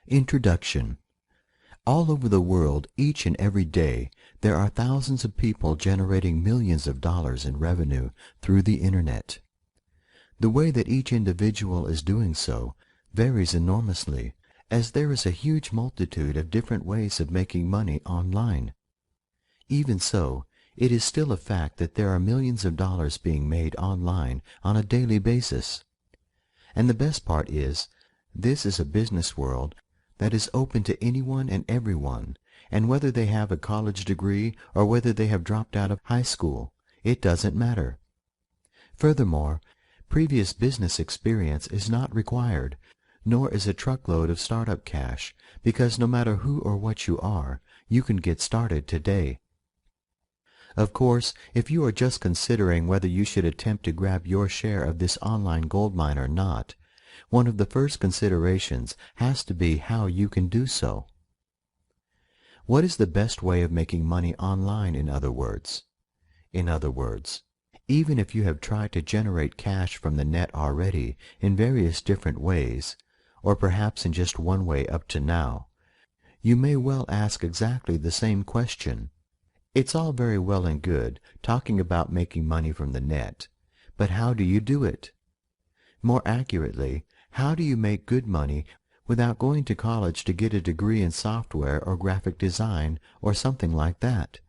Introduction. All over the world, each and every day, there are thousands of people generating millions of dollars in revenue through the Internet. The way that each individual is doing so varies enormously, as there is a huge multitude of different ways of making money online. Even so, it is still a fact that there are millions of dollars being made online on a daily basis. And the best part is, this is a business world that is open to anyone and everyone, and whether they have a college degree or whether they have dropped out of high school, it doesn't matter. Furthermore, previous business experience is not required, nor is a truckload of startup cash, because no matter who or what you are, you can get started today. Of course, if you are just considering whether you should attempt to grab your share of this online goldmine or not, one of the first considerations has to be how you can do so. What is the best way of making money online, in other words? In other words, even if you have tried to generate cash from the net already in various different ways, or perhaps in just one way up to now, you may well ask exactly the same question. It's all very well and good talking about making money from the net, but how do you do it? More accurately, how do you make good money without going to college to get a degree in software or graphic design or something like that?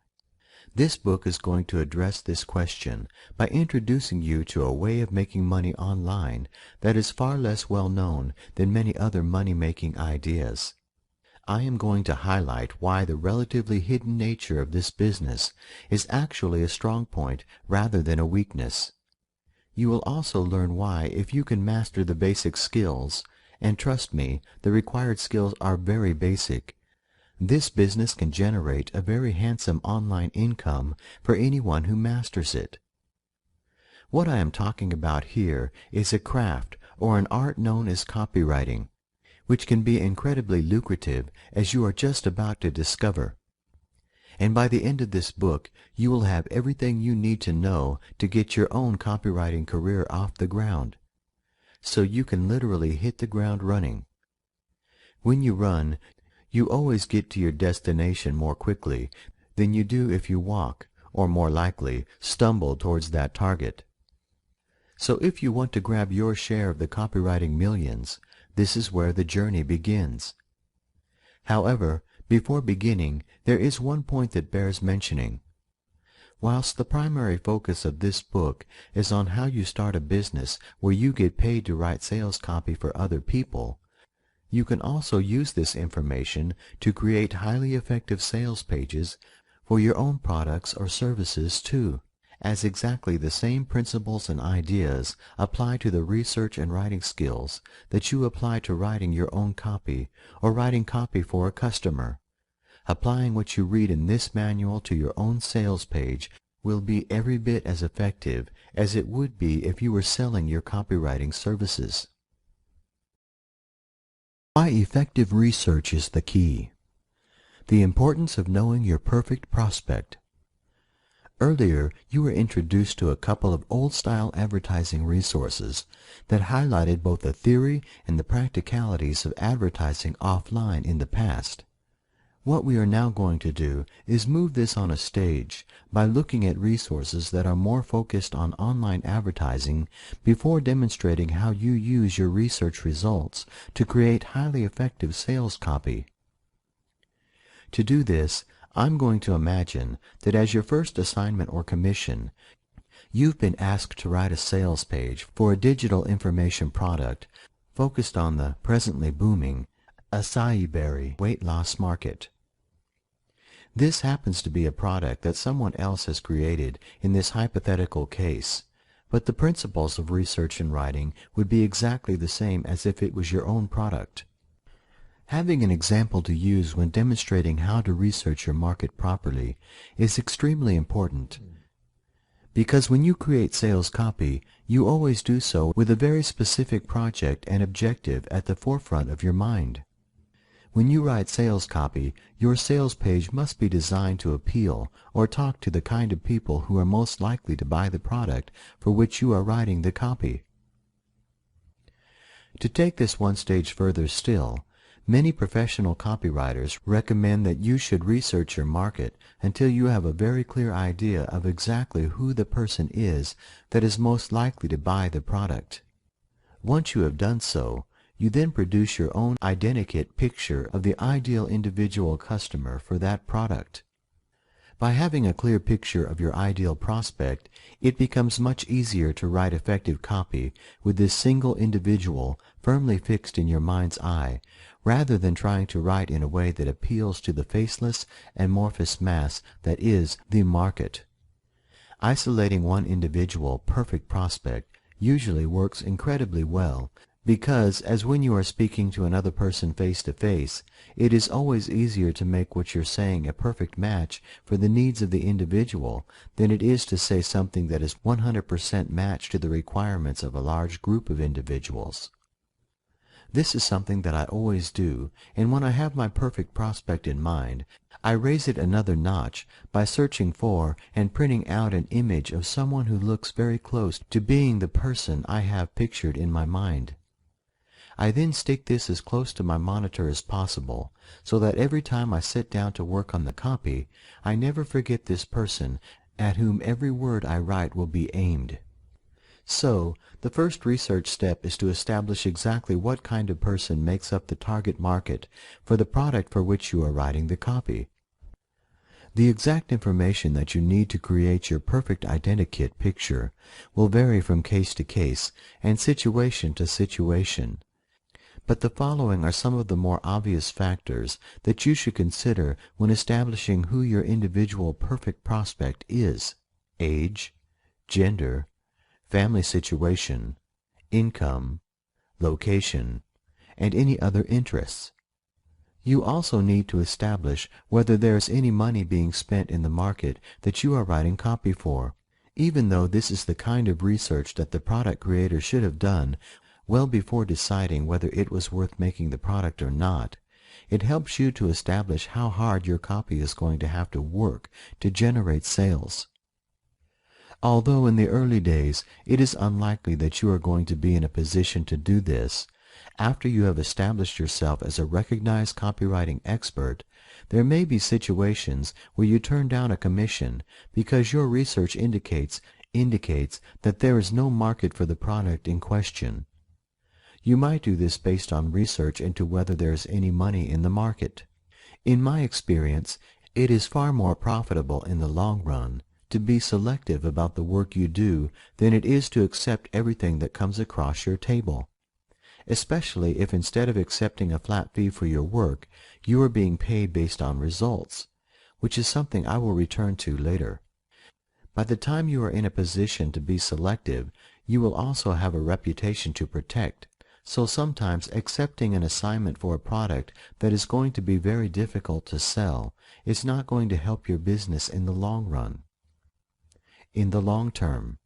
This book is going to address this question by introducing you to a way of making money online that is far less well known than many other money-making ideas. I am going to highlight why the relatively hidden nature of this business is actually a strong point rather than a weakness. You will also learn why, if you can master the basic skills, and trust me, the required skills are very basic, this business can generate a very handsome online income for anyone who masters it. What I am talking about here is a craft or an art known as copywriting, which can be incredibly lucrative, as you are just about to discover. And by the end of this book, you will have everything you need to know to get your own copywriting career off the ground, so you can literally hit the ground running. When you run, you always get to your destination more quickly than you do if you walk, or more likely, stumble towards that target. So if you want to grab your share of the copywriting millions, this is where the journey begins. However, before beginning, there is one point that bears mentioning. Whilst the primary focus of this book is on how you start a business where you get paid to write sales copy for other people, you can also use this information to create highly effective sales pages for your own products or services too, as exactly the same principles and ideas apply to the research and writing skills that you apply to writing your own copy or writing copy for a customer. Applying what you read in this manual to your own sales page will be every bit as effective as it would be if you were selling your copywriting services. Why effective research is the key. The importance of knowing your perfect prospect. Earlier, you were introduced to a couple of old-style advertising resources that highlighted both the theory and the practicalities of advertising offline in the past. What we are now going to do is move this on a stage by looking at resources that are more focused on online advertising before demonstrating how you use your research results to create highly effective sales copy. To do this, I'm going to imagine that as your first assignment or commission, you've been asked to write a sales page for a digital information product focused on the presently booming acai berry weight loss market. This happens to be a product that someone else has created in this hypothetical case, but the principles of research and writing would be exactly the same as if it was your own product. Having an example to use when demonstrating how to research your market properly is extremely important, because when you create sales copy, you always do so with a very specific project and objective at the forefront of your mind. When you write sales copy, your sales page must be designed to appeal or talk to the kind of people who are most likely to buy the product for which you are writing the copy. To take this one stage further still, Many professional copywriters recommend that you should research your market until you have a very clear idea of exactly who the person is that is most likely to buy the product. Once you have done so, you then produce your own identikit picture of the ideal individual customer for that product. By having a clear picture of your ideal prospect, it becomes much easier to write effective copy with this single individual firmly fixed in your mind's eye, rather than trying to write in a way that appeals to the faceless, amorphous mass that is the market. Isolating one individual, perfect prospect usually works incredibly well, because as when you are speaking to another person face to face, it is always easier to make what you're saying a perfect match for the needs of the individual than it is to say something that is 100% matched to the requirements of a large group of individuals. This is something that I always do, and when I have my perfect prospect in mind, I raise it another notch by searching for and printing out an image of someone who looks very close to being the person I have pictured in my mind. I then stick this as close to my monitor as possible, so that every time I sit down to work on the copy, I never forget this person at whom every word I write will be aimed. So, the first research step is to establish exactly what kind of person makes up the target market for the product for which you are writing the copy. The exact information that you need to create your perfect identikit picture will vary from case to case and situation to situation. But the following are some of the more obvious factors that you should consider when establishing who your individual perfect prospect is: age, gender, family situation, income, location, and any other interests. You also need to establish whether there is any money being spent in the market that you are writing copy for. Even though this is the kind of research that the product creator should have done well before deciding whether it was worth making the product or not, it helps you to establish how hard your copy is going to have to work to generate sales. Although in the early days it is unlikely that you are going to be in a position to do this, after you have established yourself as a recognized copywriting expert, there may be situations where you turn down a commission because your research indicates that there is no market for the product in question. You might do this based on research into whether there is any money in the market. In my experience, it is far more profitable in the long run to be selective about the work you do than it is to accept everything that comes across your table, especially if instead of accepting a flat fee for your work, you are being paid based on results, which is something I will return to later. By the time you are in a position to be selective, you will also have a reputation to protect. So sometimes accepting an assignment for a product that is going to be very difficult to sell is not going to help your business in the long run. In the long term.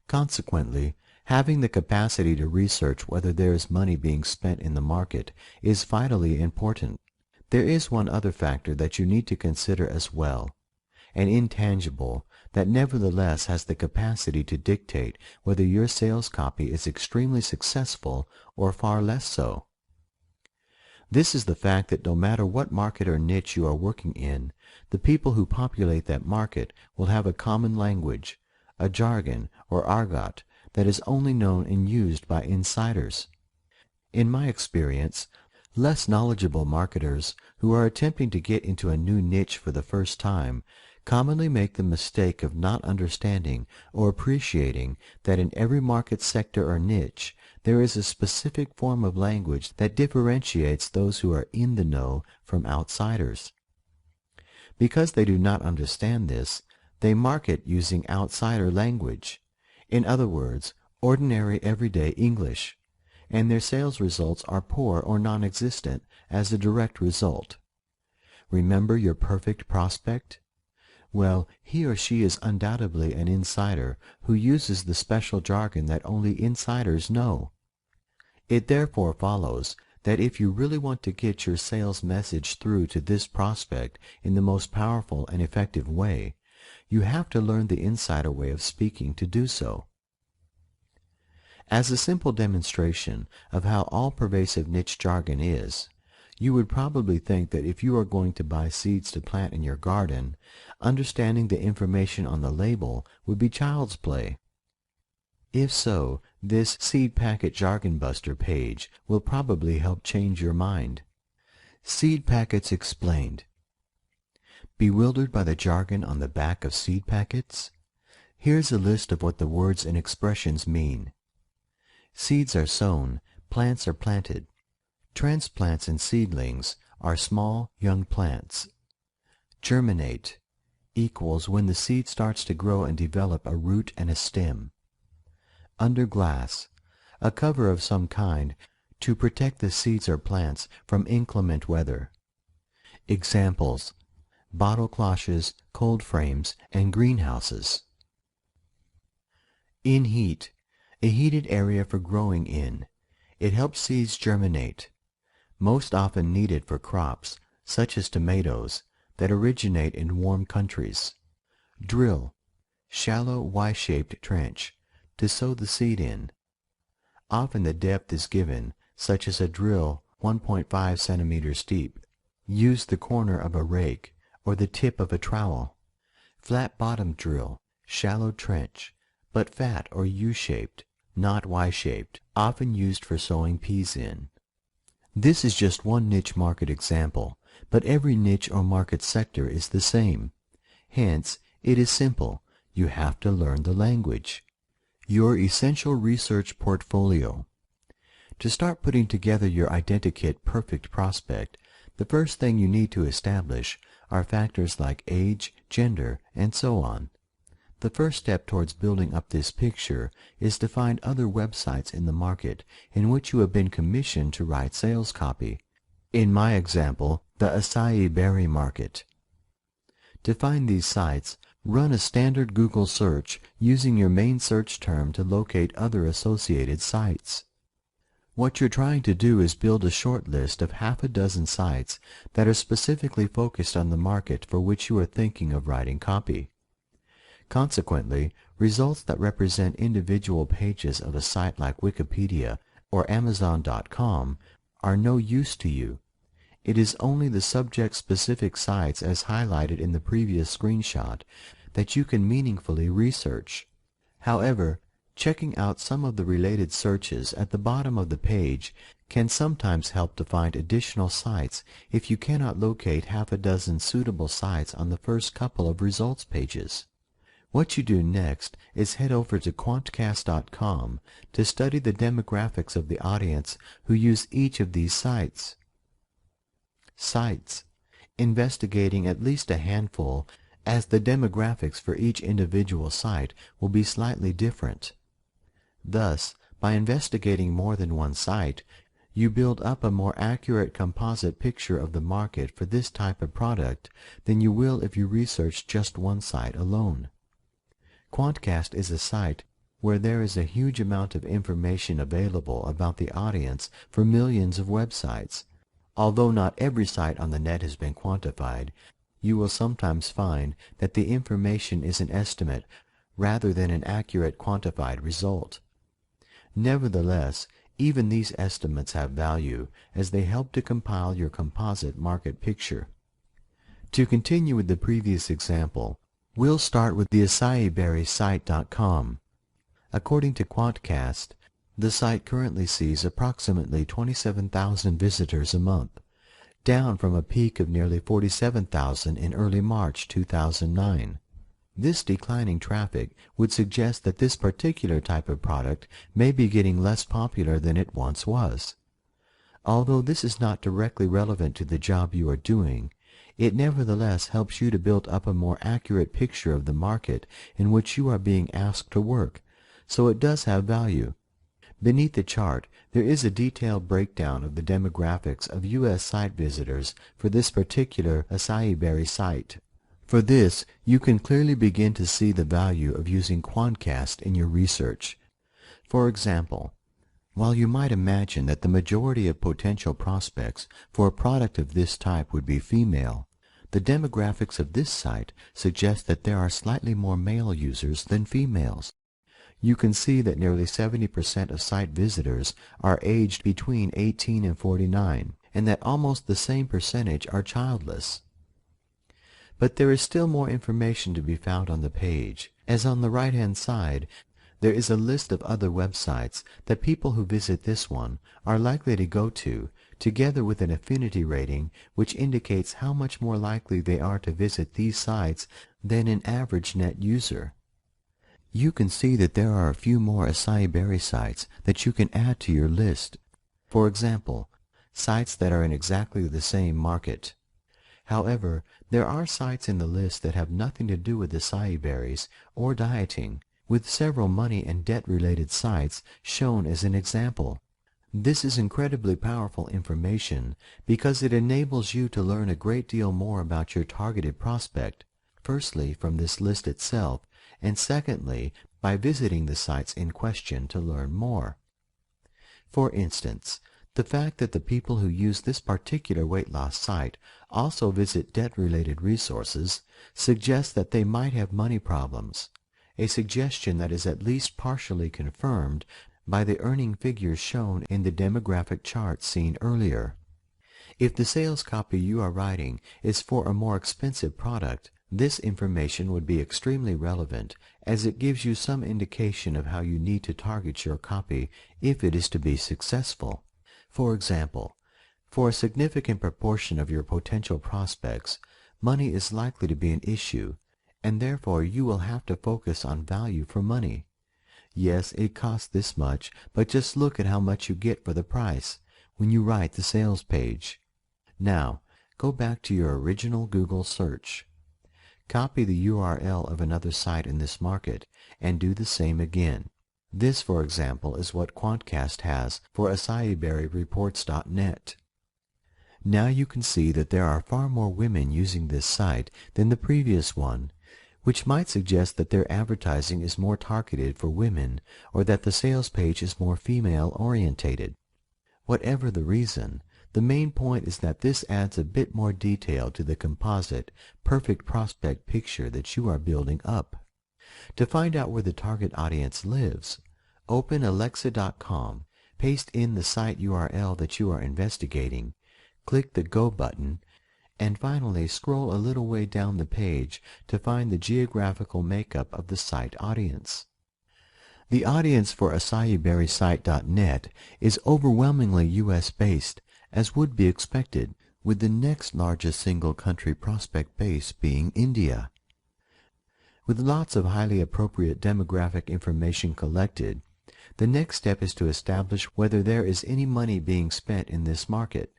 Consequently, having the capacity to research whether there is money being spent in the market is vitally important. There is one other factor that you need to consider as well, an intangible that nevertheless has the capacity to dictate whether your sales copy is extremely successful or far less so. This is the fact that no matter what market or niche you are working in, the people who populate that market will have a common language, a jargon or argot that is only known and used by insiders. In my experience, less knowledgeable marketers who are attempting to get into a new niche for the first time commonly make the mistake of not understanding or appreciating that in every market sector or niche there is a specific form of language that differentiates those who are in the know from outsiders. Because they do not understand this, they market using outsider language, in other words, ordinary everyday English, and their sales results are poor or non-existent as a direct result. Remember your perfect prospect? Well, he or she is undoubtedly an insider who uses the special jargon that only insiders know. It therefore follows that if you really want to get your sales message through to this prospect in the most powerful and effective way, you have to learn the insider way of speaking to do so. As a simple demonstration of how all-pervasive niche jargon is, you would probably think that if you are going to buy seeds to plant in your garden, understanding the information on the label would be child's play. If so, this Seed Packet Jargon Buster page will probably help change your mind. Seed Packets Explained. Bewildered by the jargon on the back of seed packets? Here's a list of what the words and expressions mean. Seeds are sown, plants are planted. Transplants and seedlings are small, young plants. Germinate equals when the seed starts to grow and develop a root and a stem. Under glass, a cover of some kind to protect the seeds or plants from inclement weather. Examples: bottle cloches, cold frames, and greenhouses. In heat, a heated area for growing in. It helps seeds germinate. Most often needed for crops, such as tomatoes, that originate in warm countries. Drill, shallow Y-shaped trench, to sow the seed in. Often the depth is given, such as a drill 1.5 centimeters deep. Use the corner of a rake or the tip of a trowel. Flat bottom drill, shallow trench, but fat or U-shaped, not Y-shaped, often used for sowing peas in. This is just one niche market example, but every niche or market sector is the same. Hence, it is simple. You have to learn the language. Your essential research portfolio. To start putting together your Identikit Perfect Prospect, the first thing you need to establish are factors like age, gender, and so on. The first step towards building up this picture is to find other websites in the market in which you have been commissioned to write sales copy. In my example, the acai berry market. To find these sites, run a standard Google search using your main search term to locate other associated sites. What you're trying to do is build a short list of half a dozen sites that are specifically focused on the market for which you are thinking of writing copy. Consequently, results that represent individual pages of a site like Wikipedia or Amazon.com are no use to you. It is only the subject-specific sites as highlighted in the previous screenshot that you can meaningfully research. However, checking out some of the related searches at the bottom of the page can sometimes help to find additional sites if you cannot locate half a dozen suitable sites on the first couple of results pages. What you do next is head over to Quantcast.com to study the demographics of the audience who use each of these sites. Sites. Investigating at least a handful, as the demographics for each individual site will be slightly different. Thus, by investigating more than one site, you build up a more accurate composite picture of the market for this type of product than you will if you research just one site alone. Quantcast is a site where there is a huge amount of information available about the audience for millions of websites. Although not every site on the net has been quantified, you will sometimes find that the information is an estimate rather than an accurate quantified result. Nevertheless, even these estimates have value as they help to compile your composite market picture. To continue with the previous example, we'll start with the acaiberrysite.com. According to Quantcast, the site currently sees approximately 27,000 visitors a month, down from a peak of nearly 47,000 in early March 2009. This declining traffic would suggest that this particular type of product may be getting less popular than it once was. Although this is not directly relevant to the job you are doing, it nevertheless helps you to build up a more accurate picture of the market in which you are being asked to work, so it does have value. Beneath the chart, there is a detailed breakdown of the demographics of U.S. site visitors for this particular acai berry site. For this, you can clearly begin to see the value of using Quantcast in your research. For example, while you might imagine that the majority of potential prospects for a product of this type would be female, the demographics of this site suggest that there are slightly more male users than females. You can see that nearly 70% of site visitors are aged between 18 and 49, and that almost the same percentage are childless. But there is still more information to be found on the page, as on the right-hand side there is a list of other websites that people who visit this one are likely to go to, together with an affinity rating which indicates how much more likely they are to visit these sites than an average net user. You can see that there are a few more acai berry sites that you can add to your list. For example, sites that are in exactly the same market. However, there are sites in the list that have nothing to do with acai berries or dieting, with several money and debt-related sites shown as an example. This is incredibly powerful information because it enables you to learn a great deal more about your targeted prospect, firstly from this list itself, and secondly by visiting the sites in question to learn more. For instance, the fact that the people who use this particular weight loss site also visit debt-related resources suggests that they might have money problems, a suggestion that is at least partially confirmed by the earning figures shown in the demographic chart seen earlier. If the sales copy you are writing is for a more expensive product, this information would be extremely relevant, as it gives you some indication of how you need to target your copy if it is to be successful. For example, for a significant proportion of your potential prospects, money is likely to be an issue, and therefore you will have to focus on value for money. Yes, it costs this much, but just look at how much you get for the price when you write the sales page. Now, go back to your original Google search. Copy the URL of another site in this market and do the same again. This, for example, is what Quantcast has for acaiberryreports.net. Now you can see that there are far more women using this site than the previous one, which might suggest that their advertising is more targeted for women or that the sales page is more female-orientated. Whatever the reason, the main point is that this adds a bit more detail to the composite, perfect prospect picture that you are building up. To find out where the target audience lives, open Alexa.com, paste in the site URL that you are investigating, click the Go button, and finally scroll a little way down the page to find the geographical makeup of the site audience. The audience for acaiberrysite.net is overwhelmingly U.S.-based, as would be expected, with the next largest single country prospect base being India. With lots of highly appropriate demographic information collected, the next step is to establish whether there is any money being spent in this market,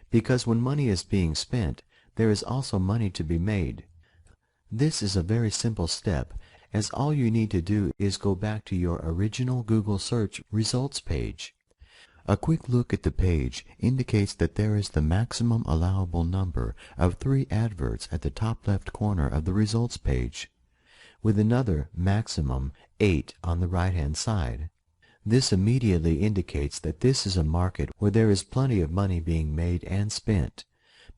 because when money is being spent, there is also money to be made. This is a very simple step, as all you need to do is go back to your original Google search results page. A quick look at the page indicates that there is the maximum allowable number of 3 adverts at the top left corner of the results page, with another maximum 8 on the right-hand side. This immediately indicates that this is a market where there is plenty of money being made and spent.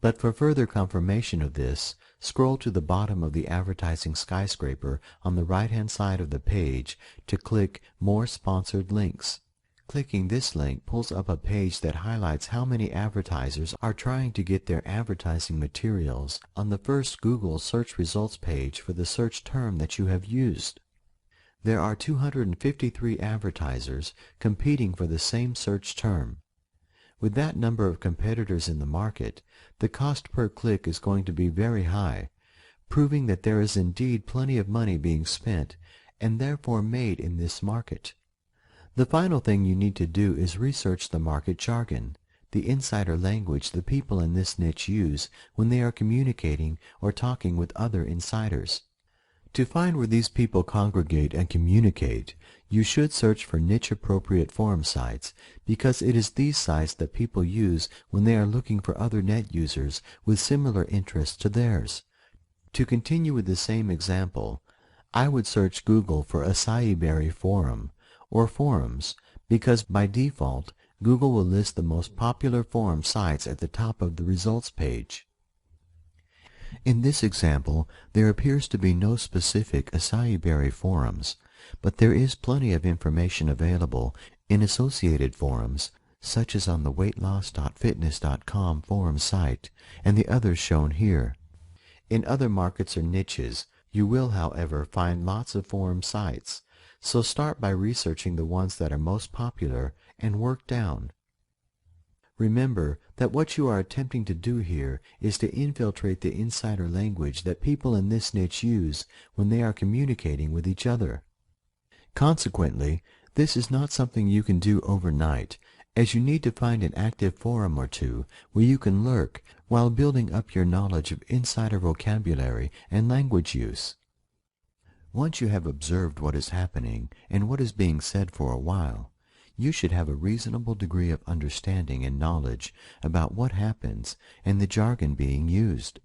But for further confirmation of this, scroll to the bottom of the advertising skyscraper on the right-hand side of the page to click More Sponsored Links. Clicking this link pulls up a page that highlights how many advertisers are trying to get their advertising materials on the first Google search results page for the search term that you have used. There are 253 advertisers competing for the same search term. With that number of competitors in the market, the cost per click is going to be very high, proving that there is indeed plenty of money being spent and therefore made in this market. The final thing you need to do is research the market jargon, the insider language the people in this niche use when they are communicating or talking with other insiders. To find where these people congregate and communicate, you should search for niche-appropriate forum sites, because it is these sites that people use when they are looking for other net users with similar interests to theirs. To continue with the same example, I would search Google for acai berry forum, or forums, because by default, Google will list the most popular forum sites at the top of the results page. In this example, there appears to be no specific acai berry forums, but there is plenty of information available in associated forums, such as on the weightloss.fitness.com forum site and the others shown here. In other markets or niches, you will, however, find lots of forum sites, so start by researching the ones that are most popular and work down. Remember that what you are attempting to do here is to infiltrate the insider language that people in this niche use when they are communicating with each other. Consequently, this is not something you can do overnight, as you need to find an active forum or two where you can lurk while building up your knowledge of insider vocabulary and language use. Once you have observed what is happening and what is being said for a while, you should have a reasonable degree of understanding and knowledge about what happens and the jargon being used.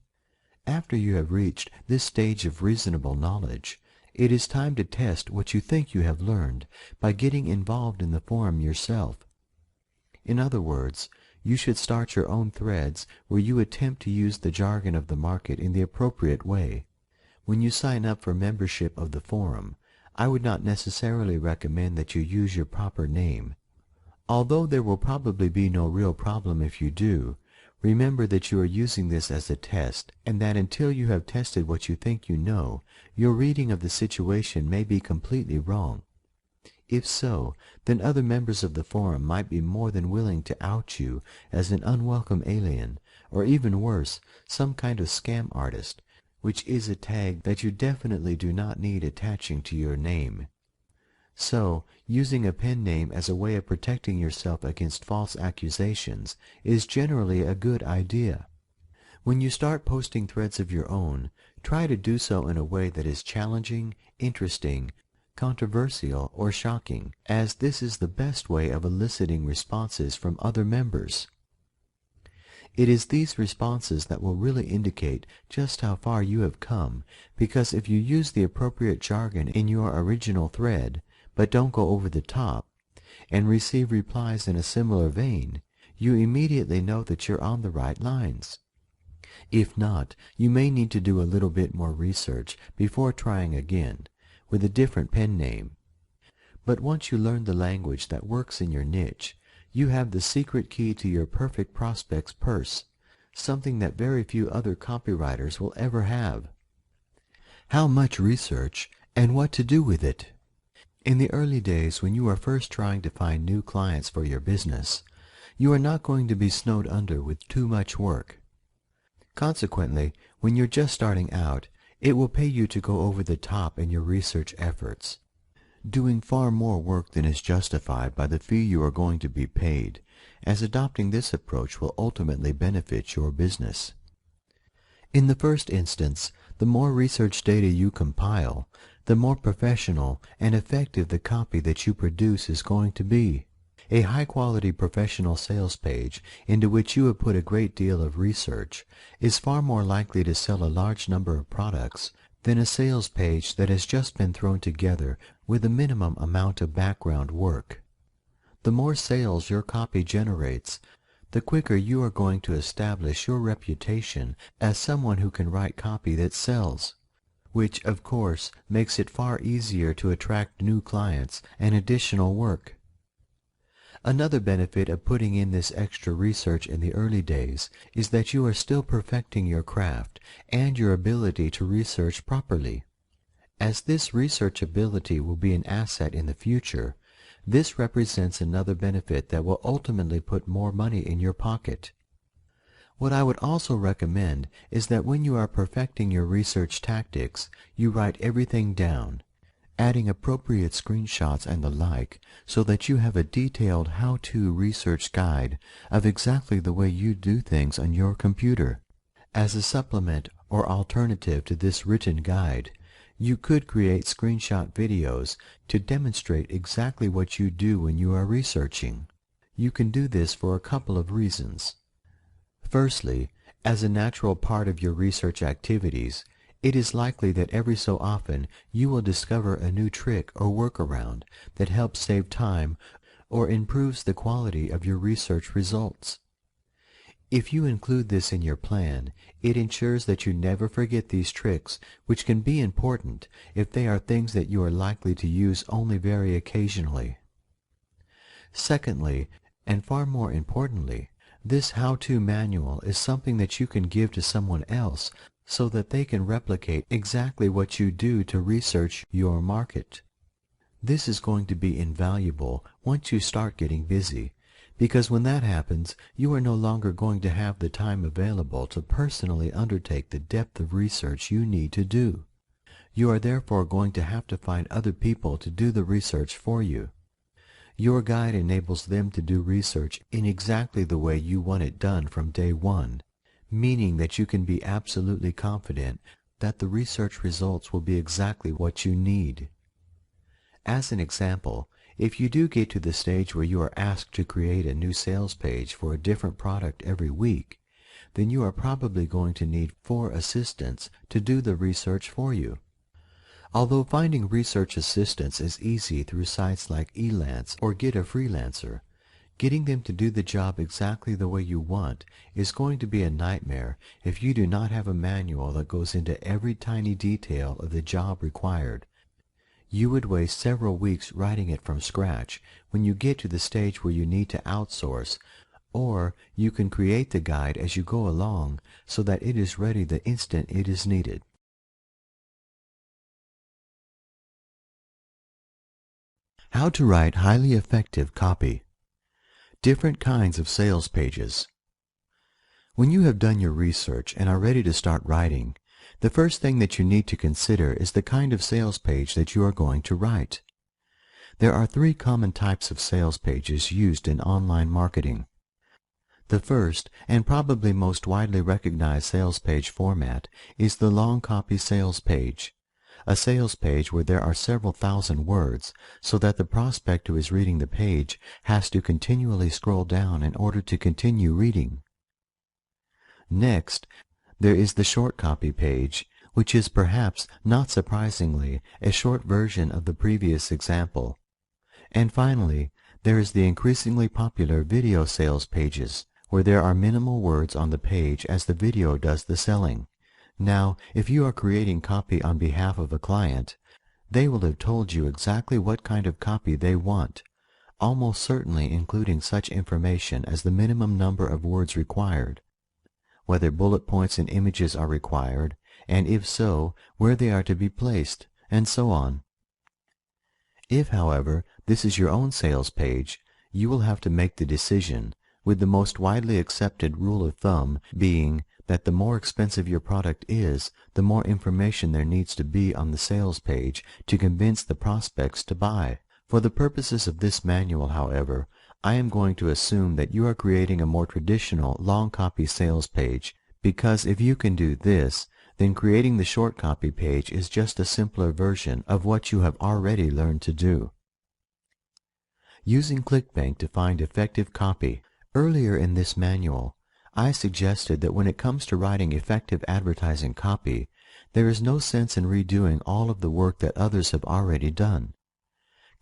After you have reached this stage of reasonable knowledge, it is time to test what you think you have learned by getting involved in the forum yourself. In other words, you should start your own threads where you attempt to use the jargon of the market in the appropriate way. When you sign up for membership of the forum, I would not necessarily recommend that you use your proper name. Although there will probably be no real problem if you do, remember that you are using this as a test, and that until you have tested what you think you know, your reading of the situation may be completely wrong. If so, then other members of the forum might be more than willing to out you as an unwelcome alien, or even worse, some kind of scam artist, which is a tag that you definitely do not need attaching to your name. So, using a pen name as a way of protecting yourself against false accusations is generally a good idea. When you start posting threads of your own, try to do so in a way that is challenging, interesting, controversial, or shocking, as this is the best way of eliciting responses from other members. It is these responses that will really indicate just how far you have come, because if you use the appropriate jargon in your original thread, but don't go over the top, and receive replies in a similar vein, you immediately know that you're on the right lines. If not, you may need to do a little bit more research before trying again, with a different pen name. But once you learn the language that works in your niche, you have the secret key to your perfect prospect's purse, something that very few other copywriters will ever have. How much research and what to do with it? In the early days when you are first trying to find new clients for your business, you are not going to be snowed under with too much work. Consequently, when you're just starting out, it will pay you to go over the top in your research efforts, doing far more work than is justified by the fee you are going to be paid, as adopting this approach will ultimately benefit your business. In the first instance, the more research data you compile, the more professional and effective the copy that you produce is going to be. A high-quality professional sales page into which you have put a great deal of research is far more likely to sell a large number of products than a sales page that has just been thrown together with a minimum amount of background work. The more sales your copy generates, the quicker you are going to establish your reputation as someone who can write copy that sells, which, of course, makes it far easier to attract new clients and additional work. Another benefit of putting in this extra research in the early days is that you are still perfecting your craft and your ability to research properly. As this research ability will be an asset in the future, this represents another benefit that will ultimately put more money in your pocket. What I would also recommend is that when you are perfecting your research tactics, you write everything down, adding appropriate screenshots and the like, so that you have a detailed how-to research guide of exactly the way you do things on your computer. As a supplement or alternative to this written guide, you could create screenshot videos to demonstrate exactly what you do when you are researching. You can do this for a couple of reasons. Firstly, as a natural part of your research activities, it is likely that every so often you will discover a new trick or workaround that helps save time or improves the quality of your research results. If you include this in your plan, it ensures that you never forget these tricks, which can be important if they are things that you are likely to use only very occasionally. Secondly, and far more importantly, this how-to manual is something that you can give to someone else so that they can replicate exactly what you do to research your market. This is going to be invaluable once you start getting busy, because when that happens, you are no longer going to have the time available to personally undertake the depth of research you need to do. You are therefore going to have to find other people to do the research for you. Your guide enables them to do research in exactly the way you want it done from day one, meaning that you can be absolutely confident that the research results will be exactly what you need. As an example, if you do get to the stage where you are asked to create a new sales page for a different product every week, then you are probably going to need 4 assistants to do the research for you. Although finding research assistants is easy through sites like Elance or Get a Freelancer, getting them to do the job exactly the way you want is going to be a nightmare if you do not have a manual that goes into every tiny detail of the job required. You would waste several weeks writing it from scratch when you get to the stage where you need to outsource, or you can create the guide as you go along so that it is ready the instant it is needed. How to write highly effective copy. Different kinds of sales pages. When you have done your research and are ready to start writing, the first thing that you need to consider is the kind of sales page that you are going to write. There are 3 common types of sales pages used in online marketing. The first, and probably most widely recognized sales page format, is the long copy sales page. A sales page where there are several thousand words, so that the prospect who is reading the page has to continually scroll down in order to continue reading. Next, there is the short copy page, which is perhaps, not surprisingly, a short version of the previous example. And finally, there is the increasingly popular video sales pages, where there are minimal words on the page as the video does the selling. Now, if you are creating copy on behalf of a client, they will have told you exactly what kind of copy they want, almost certainly including such information as the minimum number of words required, whether bullet points and images are required, and if so, where they are to be placed, and so on. If, however, this is your own sales page, you will have to make the decision, with the most widely accepted rule of thumb being that the more expensive your product is, the more information there needs to be on the sales page to convince the prospects to buy. For the purposes of this manual, however, I am going to assume that you are creating a more traditional long copy sales page, because if you can do this, then creating the short copy page is just a simpler version of what you have already learned to do. Using ClickBank to find effective copy. Earlier in this manual, I suggested that when it comes to writing effective advertising copy, there is no sense in redoing all of the work that others have already done.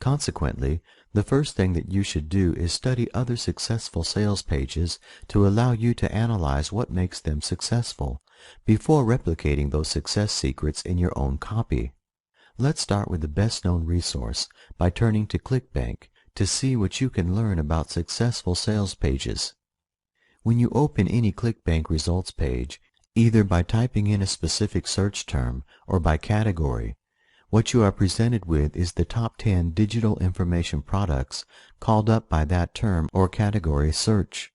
Consequently, the first thing that you should do is study other successful sales pages to allow you to analyze what makes them successful, before replicating those success secrets in your own copy. Let's start with the best-known resource by turning to ClickBank to see what you can learn about successful sales pages. When you open any ClickBank results page, either by typing in a specific search term or by category, what you are presented with is the top 10 digital information products called up by that term or category search.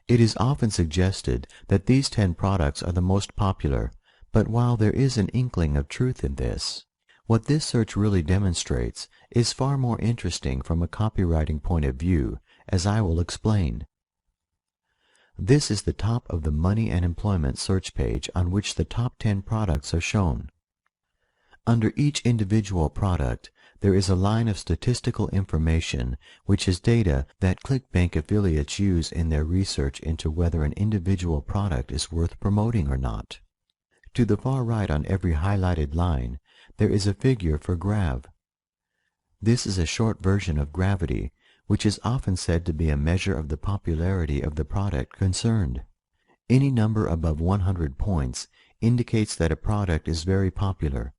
It is often suggested that these 10 products are the most popular, but while there is an inkling of truth in this, what this search really demonstrates is far more interesting from a copywriting point of view, as I will explain. This is the top of the money and employment search page on which the top 10 products are shown. Under each individual product, there is a line of statistical information, which is data that ClickBank affiliates use in their research into whether an individual product is worth promoting or not. To the far right on every highlighted line, there is a figure for GRAV. This is a short version of gravity, which is often said to be a measure of the popularity of the product concerned. Any number above 100 points indicates that a product is very popular,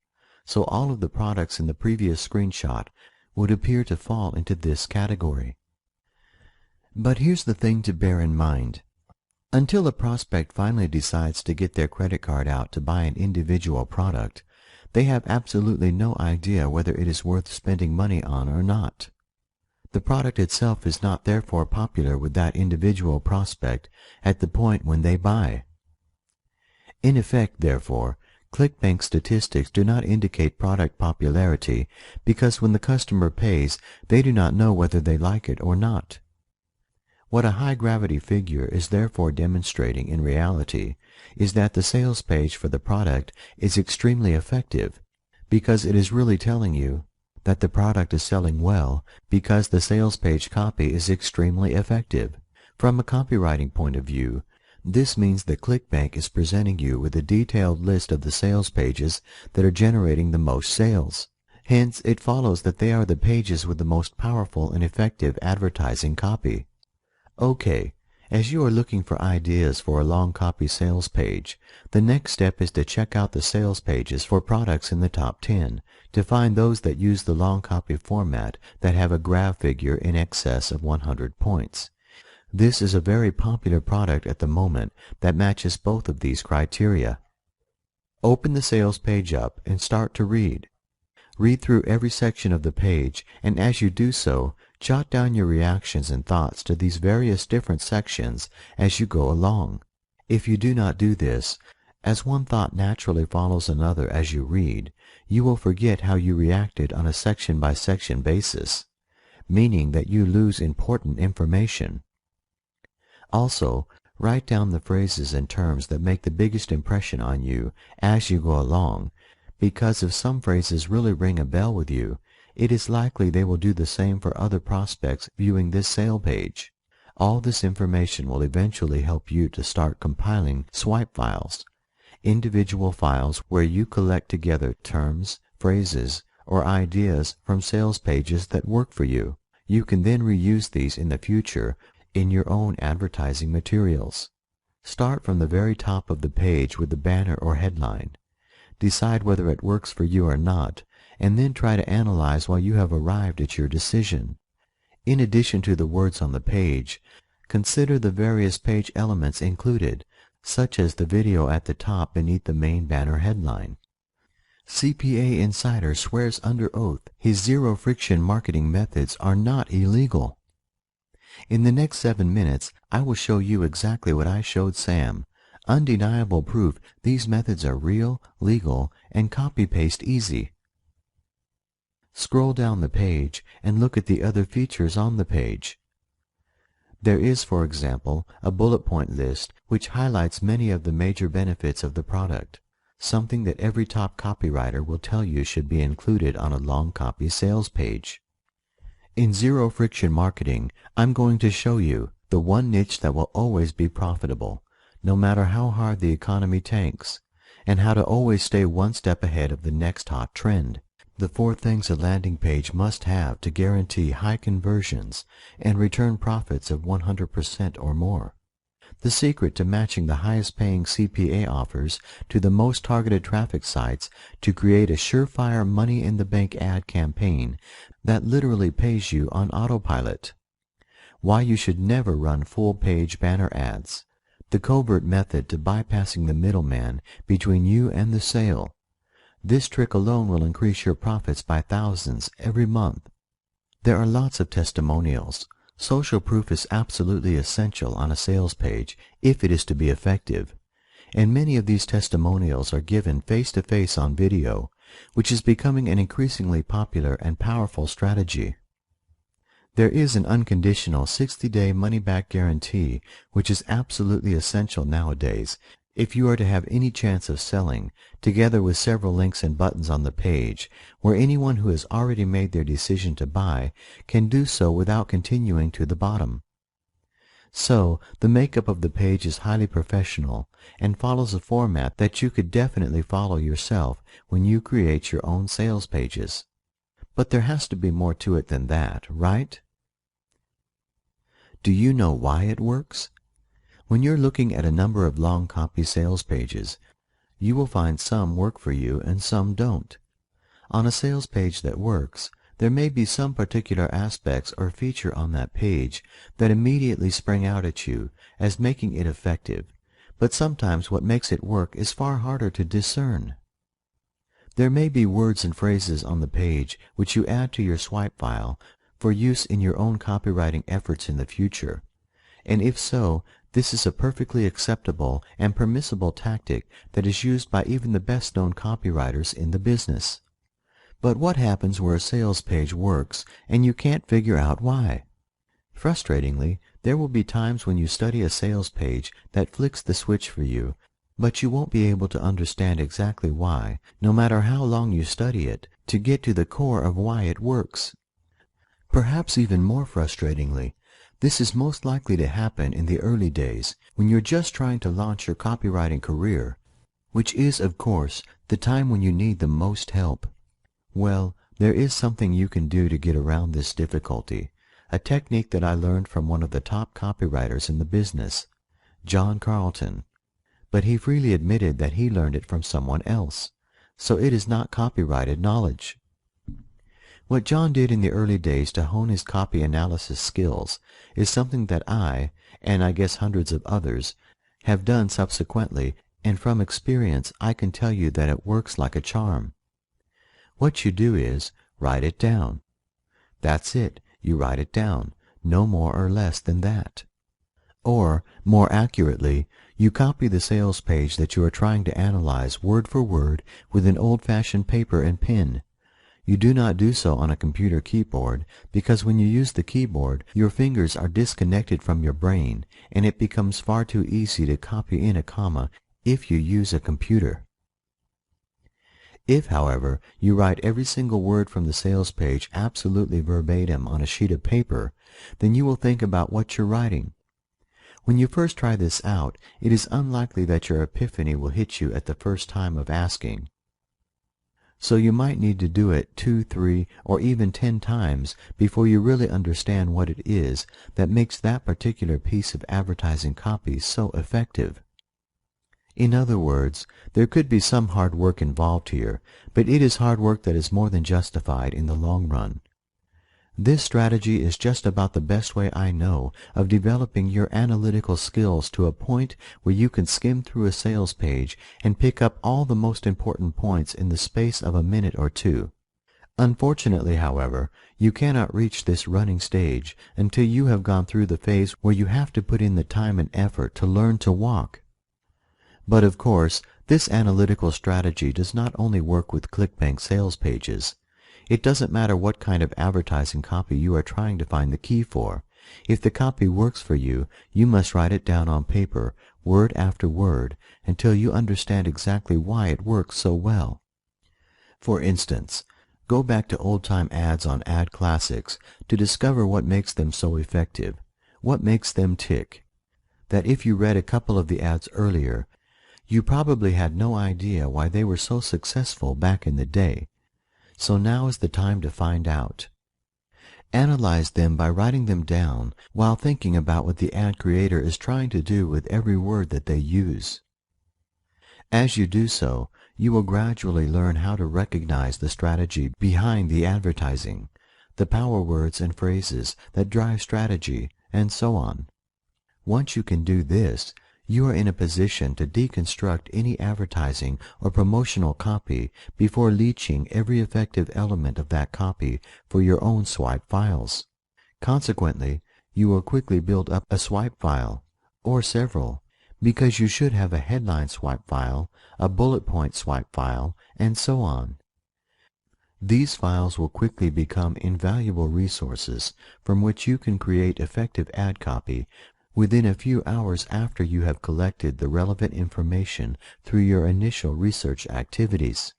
so all of the products in the previous screenshot would appear to fall into this category. But here's the thing to bear in mind. Until a prospect finally decides to get their credit card out to buy an individual product, they have absolutely no idea whether it is worth spending money on or not. The product itself is not therefore popular with that individual prospect at the point when they buy. In effect, therefore, ClickBank statistics do not indicate product popularity because when the customer pays, they do not know whether they like it or not. What a high-gravity figure is therefore demonstrating in reality is that the sales page for the product is extremely effective because it is really telling you that the product is selling well because the sales page copy is extremely effective. From a copywriting point of view, this means that ClickBank is presenting you with a detailed list of the sales pages that are generating the most sales. Hence, it follows that they are the pages with the most powerful and effective advertising copy. Okay, as you are looking for ideas for a long copy sales page, the next step is to check out the sales pages for products in the top 10 to find those that use the long copy format that have a graph figure in excess of 100 points. This is a very popular product at the moment that matches both of these criteria. Open the sales page up and start to read. Read through every section of the page, and as you do so, jot down your reactions and thoughts to these various different sections as you go along. If you do not do this, as one thought naturally follows another as you read, you will forget how you reacted on a section-by-section basis, meaning that you lose important information. Also, write down the phrases and terms that make the biggest impression on you as you go along, because if some phrases really ring a bell with you, it is likely they will do the same for other prospects viewing this sale page. All this information will eventually help you to start compiling swipe files, individual files where you collect together terms, phrases, or ideas from sales pages that work for you. You can then reuse these in the future in your own advertising materials. Start from the very top of the page with the banner or headline. Decide whether it works for you or not, and then try to analyze why you have arrived at your decision. In addition to the words on the page, consider the various page elements included, such as the video at the top beneath the main banner headline. CPA Insider swears under oath his zero-friction marketing methods are not illegal. In the next 7 minutes, I will show you exactly what I showed Sam. Undeniable proof these methods are real, legal, and copy-paste easy. Scroll down the page and look at the other features on the page. There is, for example, a bullet point list which highlights many of the major benefits of the product, something that every top copywriter will tell you should be included on a long copy sales page. In Zero Friction Marketing, I'm going to show you the one niche that will always be profitable, no matter how hard the economy tanks, and how to always stay one step ahead of the next hot trend. The 4 things a landing page must have to guarantee high conversions and return profits of 100% or more. The secret to matching the highest paying CPA offers to the most targeted traffic sites to create a surefire money-in-the-bank ad campaign that literally pays you on autopilot. Why you should never run full-page banner ads. The covert method to bypassing the middleman between you and the sale. This trick alone will increase your profits by thousands every month. There are lots of testimonials. Social proof is absolutely essential on a sales page if it is to be effective, and many of these testimonials are given face-to-face on video, which is becoming an increasingly popular and powerful strategy. There is an unconditional 60-day money-back guarantee, which is absolutely essential nowadays if you are to have any chance of selling, together with several links and buttons on the page, where anyone who has already made their decision to buy can do so without continuing to the bottom. So, the makeup of the page is highly professional and follows a format that you could definitely follow yourself when you create your own sales pages. But there has to be more to it than that, right? Do you know why it works? When you're looking at a number of long copy sales pages, you will find some work for you and some don't. On a sales page that works, there may be some particular aspects or feature on that page that immediately spring out at you as making it effective, but sometimes what makes it work is far harder to discern. There may be words and phrases on the page which you add to your swipe file for use in your own copywriting efforts in the future, and if so, this is a perfectly acceptable and permissible tactic that is used by even the best-known copywriters in the business. But what happens where a sales page works and you can't figure out why? Frustratingly, there will be times when you study a sales page that flicks the switch for you, but you won't be able to understand exactly why, no matter how long you study it, to get to the core of why it works. Perhaps even more frustratingly, this is most likely to happen in the early days when you're just trying to launch your copywriting career, which is, of course, the time when you need the most help. Well, there is something you can do to get around this difficulty, a technique that I learned from one of the top copywriters in the business, John Carlton. But he freely admitted that he learned it from someone else, so it is not copyrighted knowledge. What John did in the early days to hone his copy analysis skills is something that I, and I guess hundreds of others, have done subsequently, and from experience I can tell you that it works like a charm. What you do is, write it down. That's it, you write it down, no more or less than that. Or, more accurately, you copy the sales page that you are trying to analyze word for word with an old-fashioned paper and pen. You do not do so on a computer keyboard, because when you use the keyboard, your fingers are disconnected from your brain, and it becomes far too easy to copy in a comma if you use a computer. If, however, you write every single word from the sales page absolutely verbatim on a sheet of paper, then you will think about what you're writing. When you first try this out, it is unlikely that your epiphany will hit you at the first time of asking. So you might need to do it 2, 3, or even 10 times before you really understand what it is that makes that particular piece of advertising copy so effective. In other words, there could be some hard work involved here, but it is hard work that is more than justified in the long run. This strategy is just about the best way I know of developing your analytical skills to a point where you can skim through a sales page and pick up all the most important points in the space of a minute or two. Unfortunately, however, you cannot reach this running stage until you have gone through the phase where you have to put in the time and effort to learn to walk. But of course, this analytical strategy does not only work with ClickBank sales pages. It doesn't matter what kind of advertising copy you are trying to find the key for. If the copy works for you, you must write it down on paper, word after word, until you understand exactly why it works so well. For instance, go back to old-time ads on Ad Classics to discover what makes them so effective, what makes them tick. That if you read a couple of the ads earlier, you probably had no idea why they were so successful back in the day. So now is the time to find out. Analyze them by writing them down while thinking about what the ad creator is trying to do with every word that they use. As you do so, you will gradually learn how to recognize the strategy behind the advertising, the power words and phrases that drive strategy, and so on. Once you can do this, you are in a position to deconstruct any advertising or promotional copy before leeching every effective element of that copy for your own swipe files. Consequently, you will quickly build up a swipe file, or several, because you should have a headline swipe file, a bullet point swipe file, and so on. These files will quickly become invaluable resources from which you can create effective ad copy within a few hours after you have collected the relevant information through your initial research activities.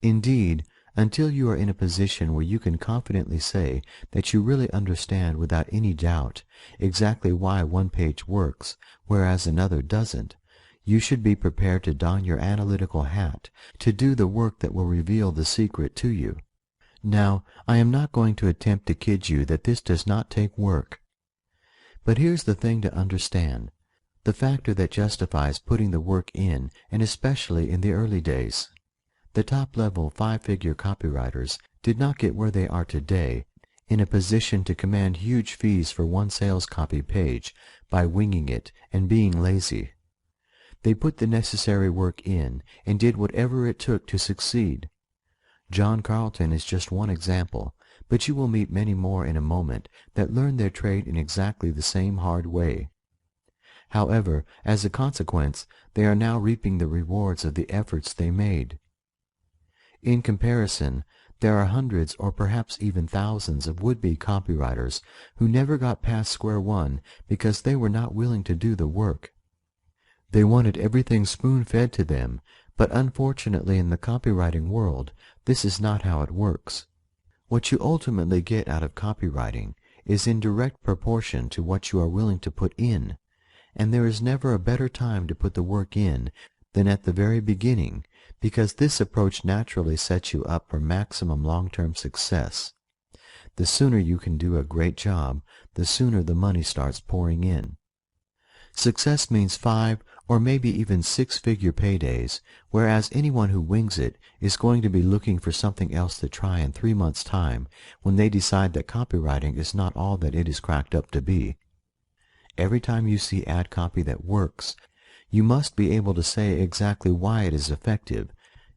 Indeed, until you are in a position where you can confidently say that you really understand without any doubt exactly why one page works, whereas another doesn't, you should be prepared to don your analytical hat to do the work that will reveal the secret to you. Now, I am not going to attempt to kid you that this does not take work. But here's the thing to understand, the factor that justifies putting the work in, and especially in the early days. The top-level five-figure copywriters did not get where they are today in a position to command huge fees for one sales copy page by winging it and being lazy. They put the necessary work in and did whatever it took to succeed. John Carlton is just one example, but you will meet many more in a moment that learned their trade in exactly the same hard way. However, as a consequence, they are now reaping the rewards of the efforts they made. In comparison, there are hundreds or perhaps even thousands of would-be copywriters who never got past square one because they were not willing to do the work. They wanted everything spoon-fed to them, but unfortunately in the copywriting world, this is not how it works. What you ultimately get out of copywriting is in direct proportion to what you are willing to put in, and there is never a better time to put the work in than at the very beginning, because this approach naturally sets you up for maximum long-term success. The sooner you can do a great job, the sooner the money starts pouring in. Success means 5 or maybe even 6-figure paydays, whereas anyone who wings it is going to be looking for something else to try in 3 months' time when they decide that copywriting is not all that it is cracked up to be. Every time you see ad copy that works, you must be able to say exactly why it is effective.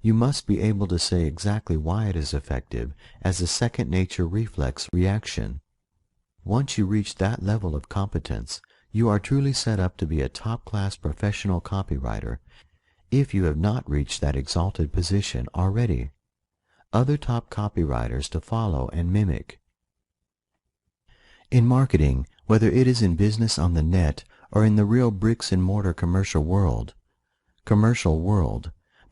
You must be able to say exactly why it is effective as a second-nature reflex reaction. Once you reach that level of competence, you are truly set up to be a top-class professional copywriter, if you have not reached that exalted position already. Other top copywriters to follow and mimic. In marketing, whether it is in business on the net or in the real bricks-and-mortar commercial world,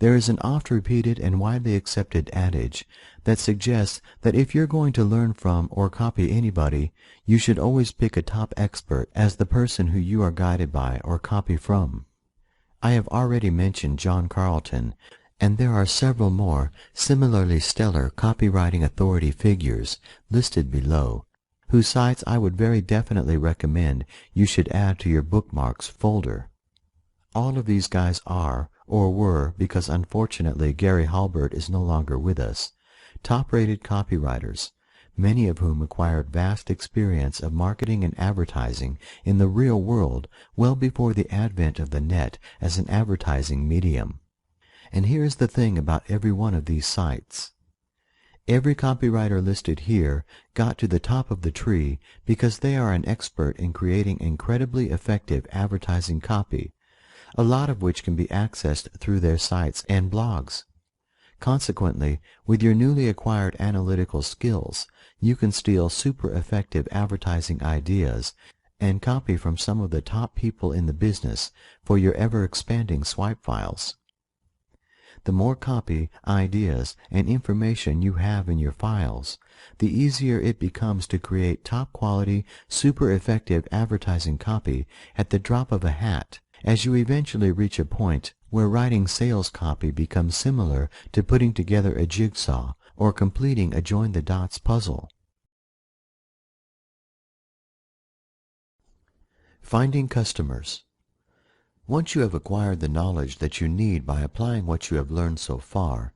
there is an oft-repeated and widely accepted adage that suggests that if you're going to learn from or copy anybody, you should always pick a top expert as the person who you are guided by or copy from. I have already mentioned John Carlton, and there are several more similarly stellar copywriting authority figures listed below, whose sites I would very definitely recommend you should add to your bookmarks folder. All of these guys are, or were, because unfortunately Gary Halbert is no longer with us, top-rated copywriters, many of whom acquired vast experience of marketing and advertising in the real world well before the advent of the net as an advertising medium. And here's the thing about every one of these sites. Every copywriter listed here got to the top of the tree because they are an expert in creating incredibly effective advertising copy, a lot of which can be accessed through their sites and blogs. Consequently, with your newly acquired analytical skills, you can steal super effective advertising ideas and copy from some of the top people in the business for your ever-expanding swipe files. The more copy, ideas, and information you have in your files, the easier it becomes to create top-quality, super effective advertising copy at the drop of a hat, as you eventually reach a point where writing sales copy becomes similar to putting together a jigsaw or completing a join-the-dots puzzle. Finding customers. Once you have acquired the knowledge that you need by applying what you have learned so far,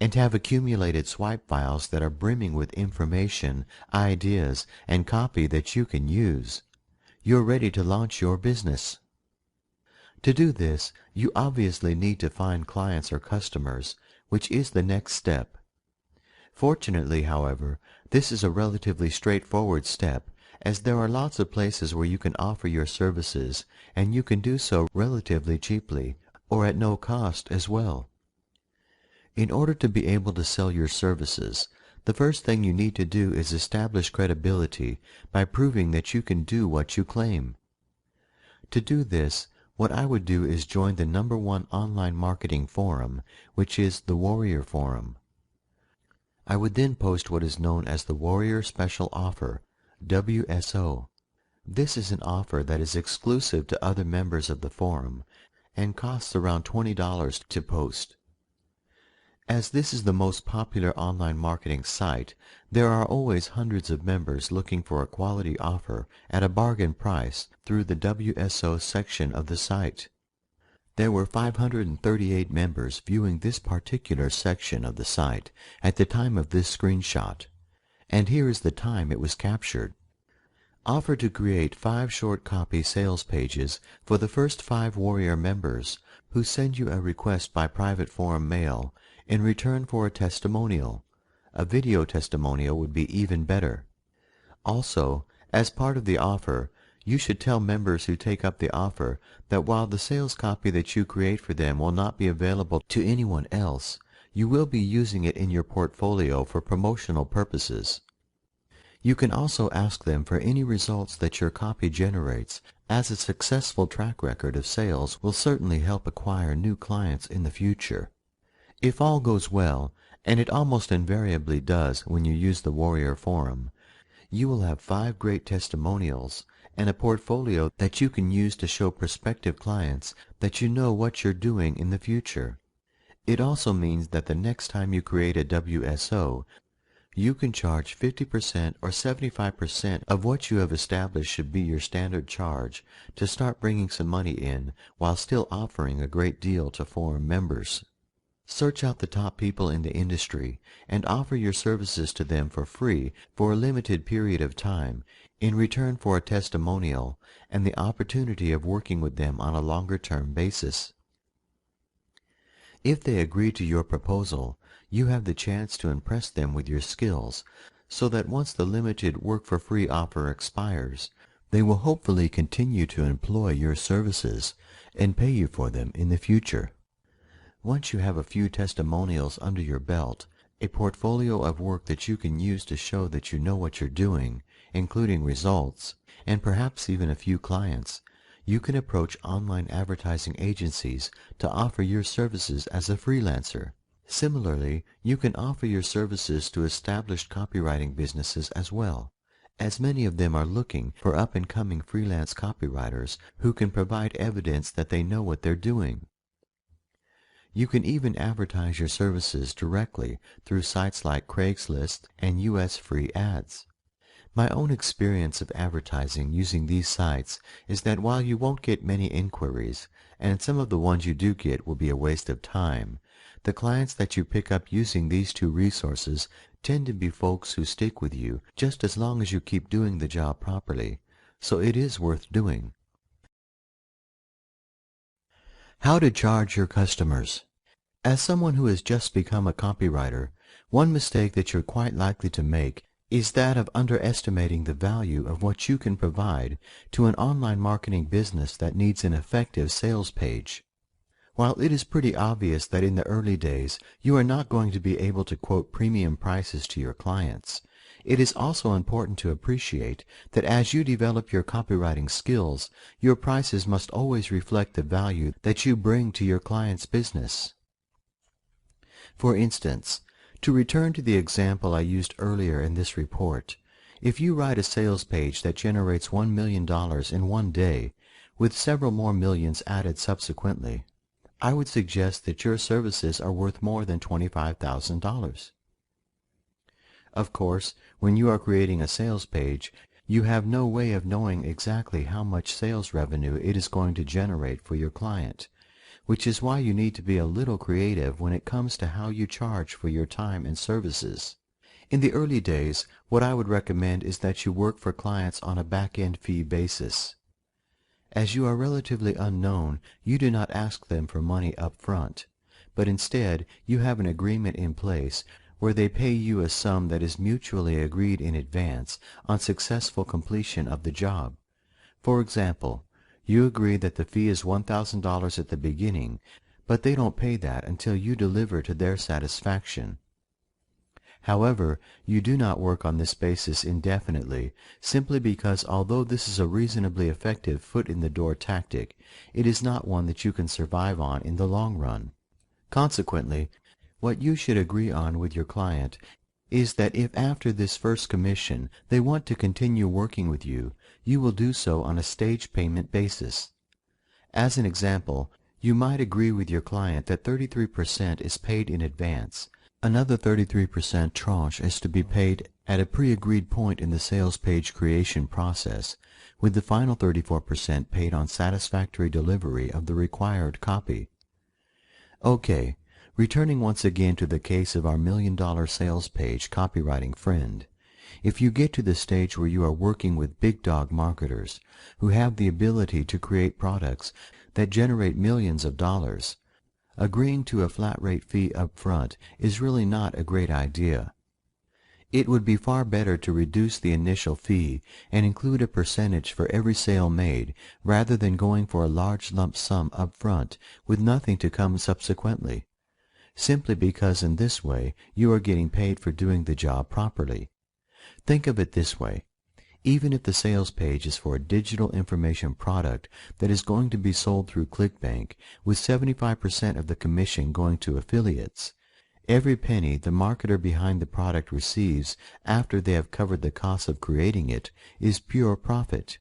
and have accumulated swipe files that are brimming with information, ideas, and copy that you can use, you're ready to launch your business. To do this, you obviously need to find clients or customers, which is the next step. Fortunately, however, this is a relatively straightforward step, as there are lots of places where you can offer your services, and you can do so relatively cheaply, or at no cost as well. In order to be able to sell your services, the first thing you need to do is establish credibility by proving that you can do what you claim. To do this, what I would do is join the #1 online marketing forum, which is the Warrior Forum. I would then post what is known as the Warrior Special Offer, WSO. This is an offer that is exclusive to other members of the forum and costs around $20 to post. As this is the most popular online marketing site, there are always hundreds of members looking for a quality offer at a bargain price through the WSO section of the site. There were 538 members viewing this particular section of the site at the time of this screenshot, and here is the time it was captured. Offer to create 5 short copy sales pages for the first 5 Warrior members who send you a request by private forum mail in return for a testimonial. A video testimonial would be even better. Also, as part of the offer, you should tell members who take up the offer that while the sales copy that you create for them will not be available to anyone else, you will be using it in your portfolio for promotional purposes. You can also ask them for any results that your copy generates, as a successful track record of sales will certainly help acquire new clients in the future. If all goes well, and it almost invariably does when you use the Warrior Forum, you will have 5 great testimonials and a portfolio that you can use to show prospective clients that you know what you're doing in the future. It also means that the next time you create a WSO, you can charge 50% or 75% of what you have established should be your standard charge to start bringing some money in while still offering a great deal to forum members. Search out the top people in the industry and offer your services to them for free for a limited period of time in return for a testimonial and the opportunity of working with them on a longer-term basis. If they agree to your proposal, you have the chance to impress them with your skills, so that once the limited work-for-free offer expires, they will hopefully continue to employ your services and pay you for them in the future. Once you have a few testimonials under your belt, a portfolio of work that you can use to show that you know what you're doing, including results, and perhaps even a few clients, you can approach online advertising agencies to offer your services as a freelancer. Similarly, you can offer your services to established copywriting businesses as well, as many of them are looking for up-and-coming freelance copywriters who can provide evidence that they know what they're doing. You can even advertise your services directly through sites like Craigslist and US Free Ads. My own experience of advertising using these sites is that while you won't get many inquiries, and some of the ones you do get will be a waste of time, the clients that you pick up using these 2 resources tend to be folks who stick with you just as long as you keep doing the job properly, so it is worth doing. How to charge your customers. As someone who has just become a copywriter, one mistake that you're quite likely to make is that of underestimating the value of what you can provide to an online marketing business that needs an effective sales page. While it is pretty obvious that in the early days you are not going to be able to quote premium prices to your clients, it is also important to appreciate that as you develop your copywriting skills, your prices must always reflect the value that you bring to your client's business. For instance, to return to the example I used earlier in this report, if you write a sales page that generates $1 million in one day, with several more millions added subsequently, I would suggest that your services are worth more than $25,000. Of course, when you are creating a sales page, you have no way of knowing exactly how much sales revenue it is going to generate for your client, which is why you need to be a little creative when it comes to how you charge for your time and services. In the early days, what I would recommend is that you work for clients on a back-end fee basis. As you are relatively unknown, you do not ask them for money up front, but instead you have an agreement in place where they pay you a sum that is mutually agreed in advance on successful completion of the job. For example, you agree that the fee is $1,000 at the beginning, but they don't pay that until you deliver to their satisfaction. However, you do not work on this basis indefinitely, simply because although this is a reasonably effective foot-in-the-door tactic, it is not one that you can survive on in the long run. Consequently, what you should agree on with your client is that if after this first commission they want to continue working with you, you will do so on a stage payment basis. As an example, You might agree with your client that 33% is paid in advance. Another 33% tranche is to be paid at a pre-agreed point in the sales page creation process, with the final 34% paid on satisfactory delivery of the required copy. Okay, returning once again to the case of our $1,000,000 sales page copywriting friend. If you get to the stage where you are working with big dog marketers who have the ability to create products that generate millions of dollars, agreeing to a flat rate fee up front is really not a great idea. It would be far better to reduce the initial fee and include a percentage for every sale made rather than going for a large lump sum up front with nothing to come subsequently, simply because in this way you are getting paid for doing the job properly. Think of it this way. Even if the sales page is for a digital information product that is going to be sold through ClickBank, with 75% of the commission going to affiliates, every penny the marketer behind the product receives after they have covered the cost of creating it is pure profit.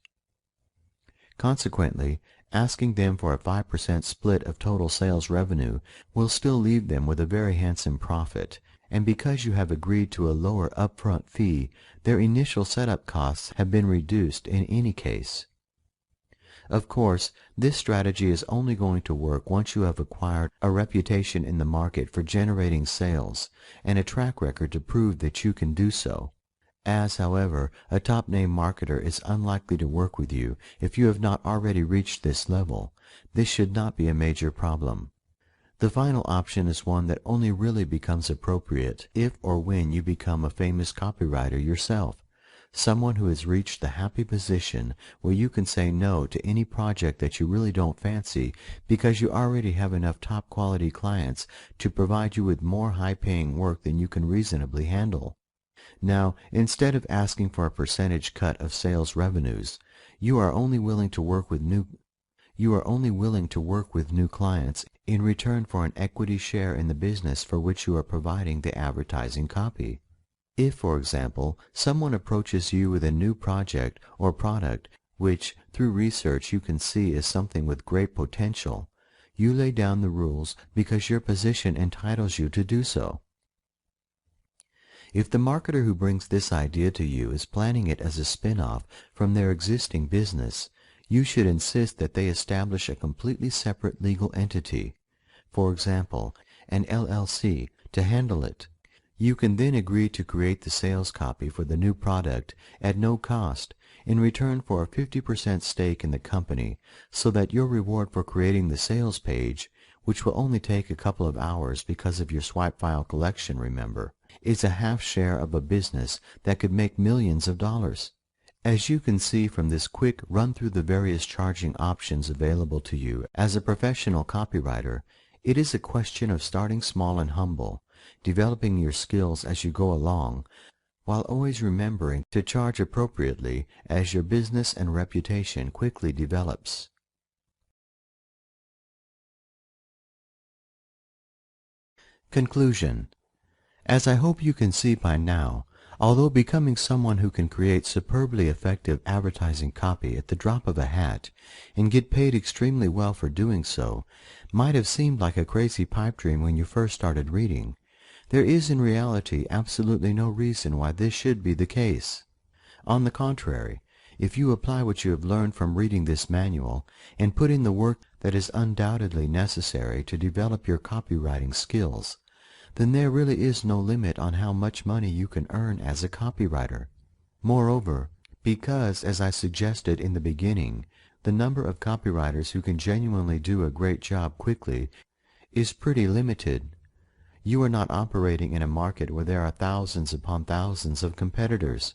Consequently, asking them for a 5% split of total sales revenue will still leave them with a very handsome profit, and because you have agreed to a lower upfront fee, their initial setup costs have been reduced in any case. Of course, this strategy is only going to work once you have acquired a reputation in the market for generating sales and a track record to prove that you can do so. As, however, a top-name marketer is unlikely to work with you if you have not already reached this level, this should not be a major problem. The final option is one that only really becomes appropriate if or when you become a famous copywriter yourself, someone who has reached the happy position where you can say no to any project that you really don't fancy because you already have enough top-quality clients to provide you with more high-paying work than you can reasonably handle. Now, instead of asking for a percentage cut of sales revenues, you are only willing to work with new clients in return for an equity share in the business for which you are providing the advertising copy. If, for example, someone approaches you with a new project or product which, through research, you can see is something with great potential, you lay down the rules because your position entitles you to do so. If the marketer who brings this idea to you is planning it as a spin-off from their existing business, you should insist that they establish a completely separate legal entity, for example, an LLC, to handle it. You can then agree to create the sales copy for the new product at no cost in return for a 50% stake in the company, so that your reward for creating the sales page, which will only take a couple of hours because of your swipe file collection, remember, is a half share of a business that could make millions of dollars. As you can see from this quick run through the various charging options available to you as a professional copywriter, it is a question of starting small and humble, developing your skills as you go along, while always remembering to charge appropriately as your business and reputation quickly develops. Conclusion. As I hope you can see by now, although becoming someone who can create superbly effective advertising copy at the drop of a hat and get paid extremely well for doing so might have seemed like a crazy pipe dream when you first started reading, there is in reality absolutely no reason why this should be the case. On the contrary, if you apply what you have learned from reading this manual and put in the work that is undoubtedly necessary to develop your copywriting skills, then there really is no limit on how much money you can earn as a copywriter. Moreover, because, as I suggested in the beginning, the number of copywriters who can genuinely do a great job quickly is pretty limited, you are not operating in a market where there are thousands upon thousands of competitors.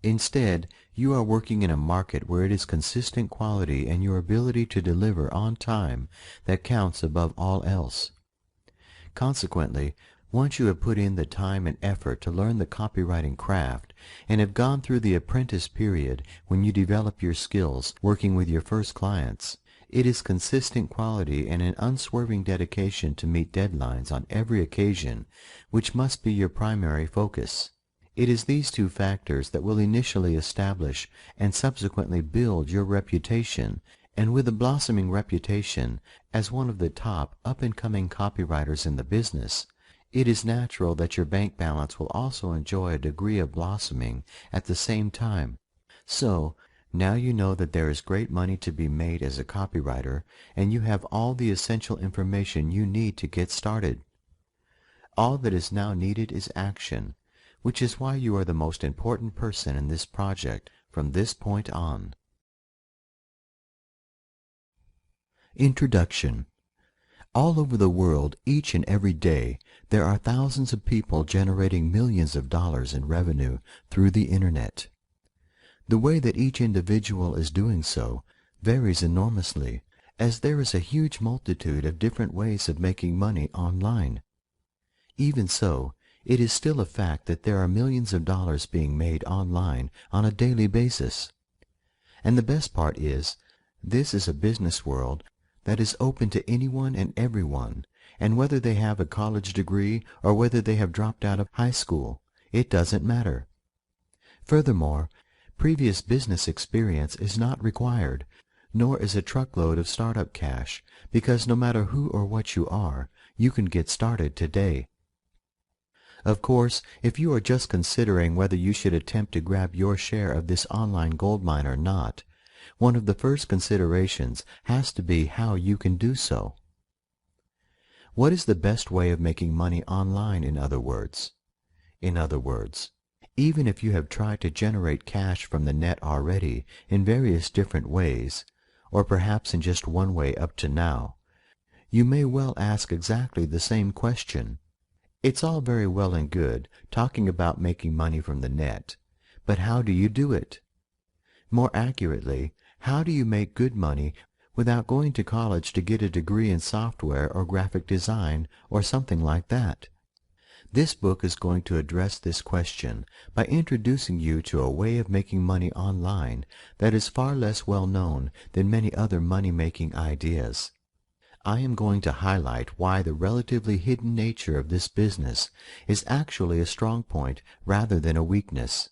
Instead, you are working in a market where it is consistent quality and your ability to deliver on time that counts above all else. Consequently, once you have put in the time and effort to learn the copywriting craft and have gone through the apprentice period when you develop your skills working with your first clients, it is consistent quality and an unswerving dedication to meet deadlines on every occasion which must be your primary focus. It is these two factors that will initially establish and subsequently build your reputation And with a blossoming reputation as one of the top up-and-coming copywriters in the business, it is natural that your bank balance will also enjoy a degree of blossoming at the same time. So, now you know that there is great money to be made as a copywriter, and you have all the essential information you need to get started. All that is now needed is action, which is why you are the most important person in this project from this point on. Introduction. All over the world, each and every day, there are thousands of people generating millions of dollars in revenue through the Internet. The way that each individual is doing so varies enormously, as there is a huge multitude of different ways of making money online. Even so, it is still a fact that there are millions of dollars being made online on a daily basis. And the best part is, this is a business world that is open to anyone and everyone, and whether they have a college degree or whether they have dropped out of high school, it doesn't matter. Furthermore, previous business experience is not required, nor is a truckload of startup cash, because no matter who or what you are, you can get started today. Of course, if you are just considering whether you should attempt to grab your share of this online goldmine or not, one of the first considerations has to be how you can do so. What is the best way of making money online, in other words? In other words, even if you have tried to generate cash from the net already in various different ways, or perhaps in just one way up to now, you may well ask exactly the same question. It's all very well and good talking about making money from the net, but how do you do it? More accurately, how do you make good money without going to college to get a degree in software or graphic design or something like that? This book is going to address this question by introducing you to a way of making money online that is far less well known than many other money-making ideas. I am going to highlight why the relatively hidden nature of this business is actually a strong point rather than a weakness.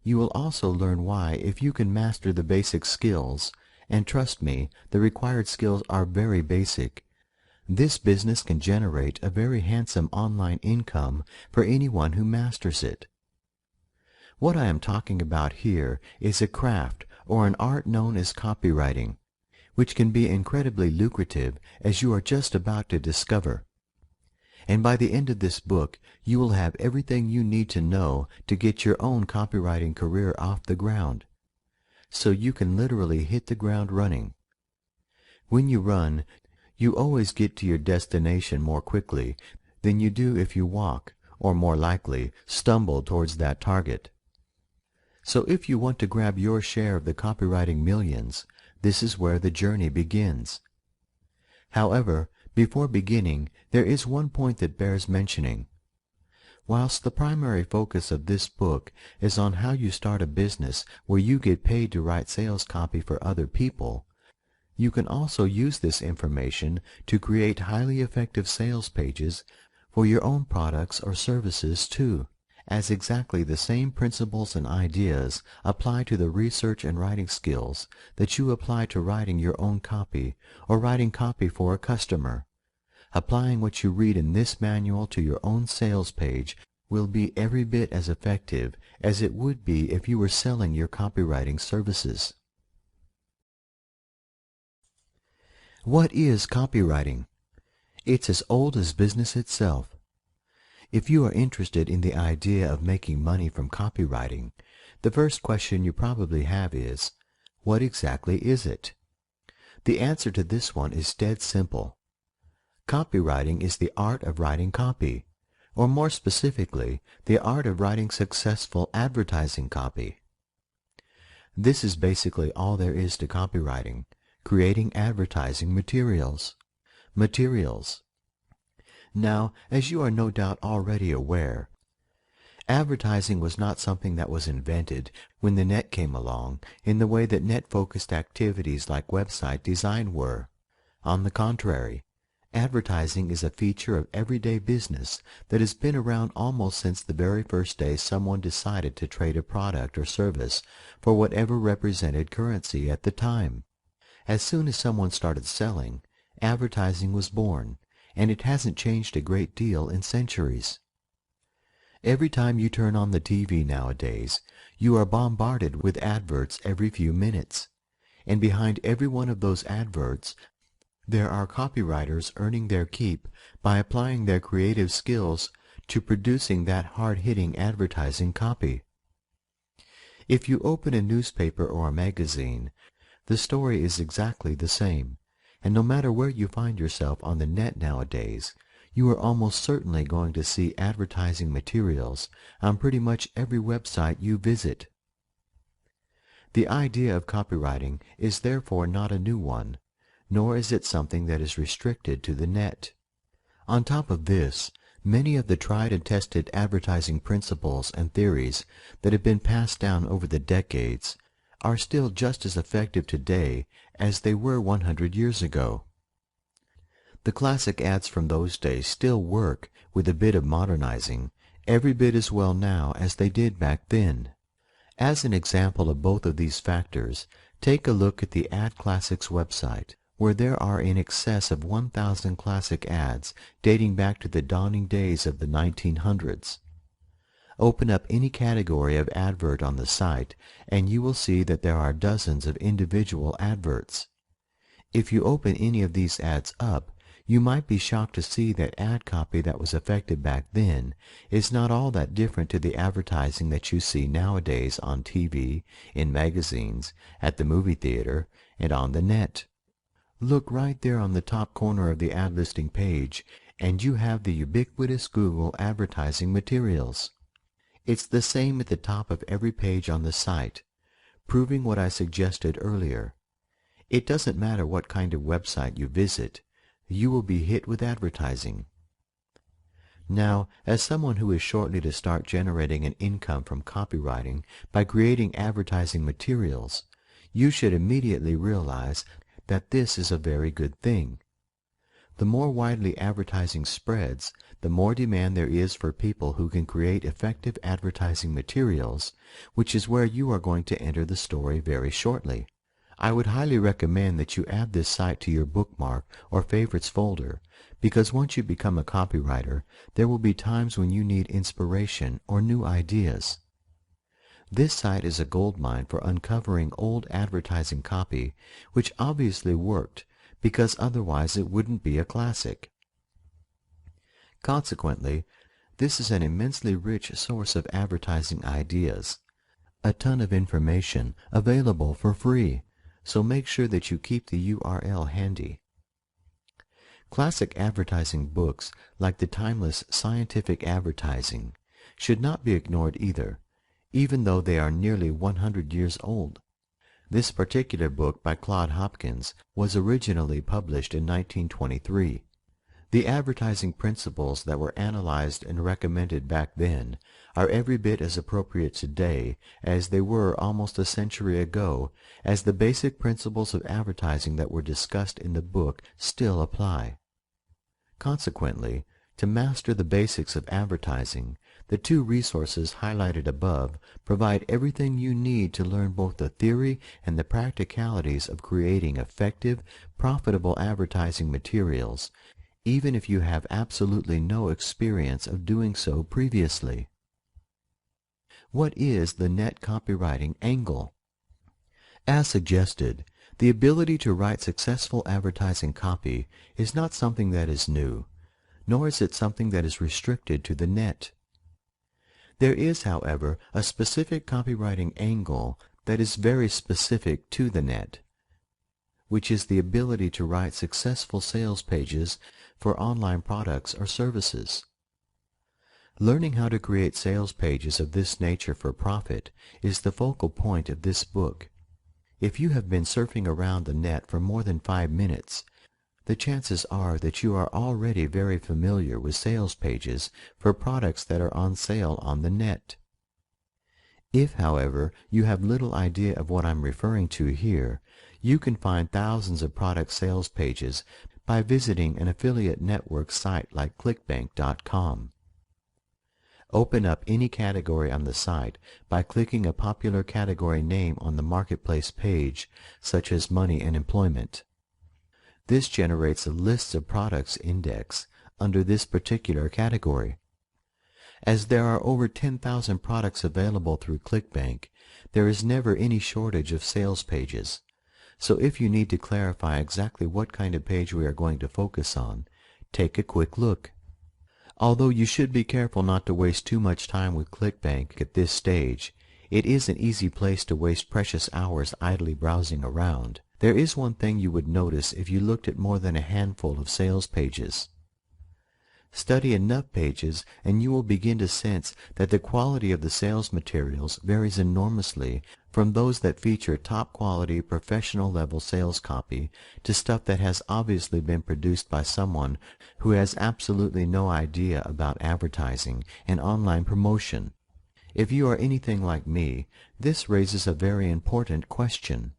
You will also learn why, if you can master the basic skills, and trust me, the required skills are very basic, this business can generate a very handsome online income for anyone who masters it. What I am talking about here is a craft or an art known as copywriting, which can be incredibly lucrative, as you are just about to discover. And by the end of this book, you will have everything you need to know to get your own copywriting career off the ground, so you can literally hit the ground running. When you run, you always get to your destination more quickly than you do if you walk, or more likely, stumble towards that target. So if you want to grab your share of the copywriting millions, this is where the journey begins. However, before beginning, there is one point that bears mentioning. Whilst the primary focus of this book is on how you start a business where you get paid to write sales copy for other people, you can also use this information to create highly effective sales pages for your own products or services too, as exactly the same principles and ideas apply to the research and writing skills that you apply to writing your own copy or writing copy for a customer. Applying what you read in this manual to your own sales page will be every bit as effective as it would be if you were selling your copywriting services. What is copywriting? It's as old as business itself. If you are interested in the idea of making money from copywriting, the first question you probably have is, what exactly is it? The answer to this one is dead simple. Copywriting is the art of writing copy, or more specifically, the art of writing successful advertising copy. This is basically all there is to copywriting, creating advertising materials. Now, as you are no doubt already aware, advertising was not something that was invented when the net came along in the way that net-focused activities like website design were. On the contrary, advertising is a feature of everyday business that has been around almost since the very first day someone decided to trade a product or service for whatever represented currency at the time. As soon as someone started selling, advertising was born, and it hasn't changed a great deal in centuries. Every time you turn on the TV nowadays, you are bombarded with adverts every few minutes, and behind every one of those adverts, there are copywriters earning their keep by applying their creative skills to producing that hard-hitting advertising copy. If you open a newspaper or a magazine, the story is exactly the same, and no matter where you find yourself on the net nowadays, you are almost certainly going to see advertising materials on pretty much every website you visit. The idea of copywriting is therefore not a new one, nor is it something that is restricted to the net. On top of this, many of the tried and tested advertising principles and theories that have been passed down over the decades are still just as effective today as they were 100 years ago. The classic ads from those days still work with a bit of modernizing, every bit as well now as they did back then. As an example of both of these factors, take a look at the Ad Classics website, where there are in excess of 1,000 classic ads dating back to the dawning days of the 1900s. Open up any category of advert on the site, and you will see that there are dozens of individual adverts. If you open any of these ads up, you might be shocked to see that ad copy that was effective back then is not all that different to the advertising that you see nowadays on TV, in magazines, at the movie theater, and on the net. Look right there on the top corner of the ad listing page, and you have the ubiquitous Google advertising materials. It's the same at the top of every page on the site, proving what I suggested earlier. It doesn't matter what kind of website you visit, you will be hit with advertising. Now, as someone who is shortly to start generating an income from copywriting by creating advertising materials, you should immediately realize that this is a very good thing. The more widely advertising spreads, the more demand there is for people who can create effective advertising materials, which is where you are going to enter the story very shortly. I would highly recommend that you add this site to your bookmark or favorites folder, because once you become a copywriter, there will be times when you need inspiration or new ideas. This site is a goldmine for uncovering old advertising copy, which obviously worked, because otherwise it wouldn't be a classic. Consequently, this is an immensely rich source of advertising ideas, a ton of information available for free, so make sure that you keep the URL handy. Classic advertising books, like the timeless Scientific Advertising, should not be ignored either, even though they are nearly 100 years old. This particular book by Claude Hopkins was originally published in 1923. The advertising principles that were analyzed and recommended back then are every bit as appropriate today as they were almost a century ago, as the basic principles of advertising that were discussed in the book still apply. Consequently, to master the basics of advertising, the two resources highlighted above provide everything you need to learn both the theory and the practicalities of creating effective, profitable advertising materials, even if you have absolutely no experience of doing so previously. What is the net copywriting angle? As suggested, the ability to write successful advertising copy is not something that is new, nor is it something that is restricted to the net. There is, however, a specific copywriting angle that is very specific to the net, which is the ability to write successful sales pages for online products or services. Learning how to create sales pages of this nature for profit is the focal point of this book. If you have been surfing around the net for more than 5 minutes, the chances are that you are already very familiar with sales pages for products that are on sale on the net. If, however, you have little idea of what I'm referring to here, you can find thousands of product sales pages by visiting an affiliate network site like ClickBank.com. Open up any category on the site by clicking a popular category name on the Marketplace page, such as money and employment. This generates a list of products index under this particular category. As there are over 10,000 products available through ClickBank, there is never any shortage of sales pages. So if you need to clarify exactly what kind of page we are going to focus on, take a quick look. Although you should be careful not to waste too much time with ClickBank at this stage, it is an easy place to waste precious hours idly browsing around. There is one thing you would notice if you looked at more than a handful of sales pages. Study enough pages and you will begin to sense that the quality of the sales materials varies enormously from those that feature top quality professional level sales copy to stuff that has obviously been produced by someone who has absolutely no idea about advertising and online promotion. If you are anything like me, this raises a very important question.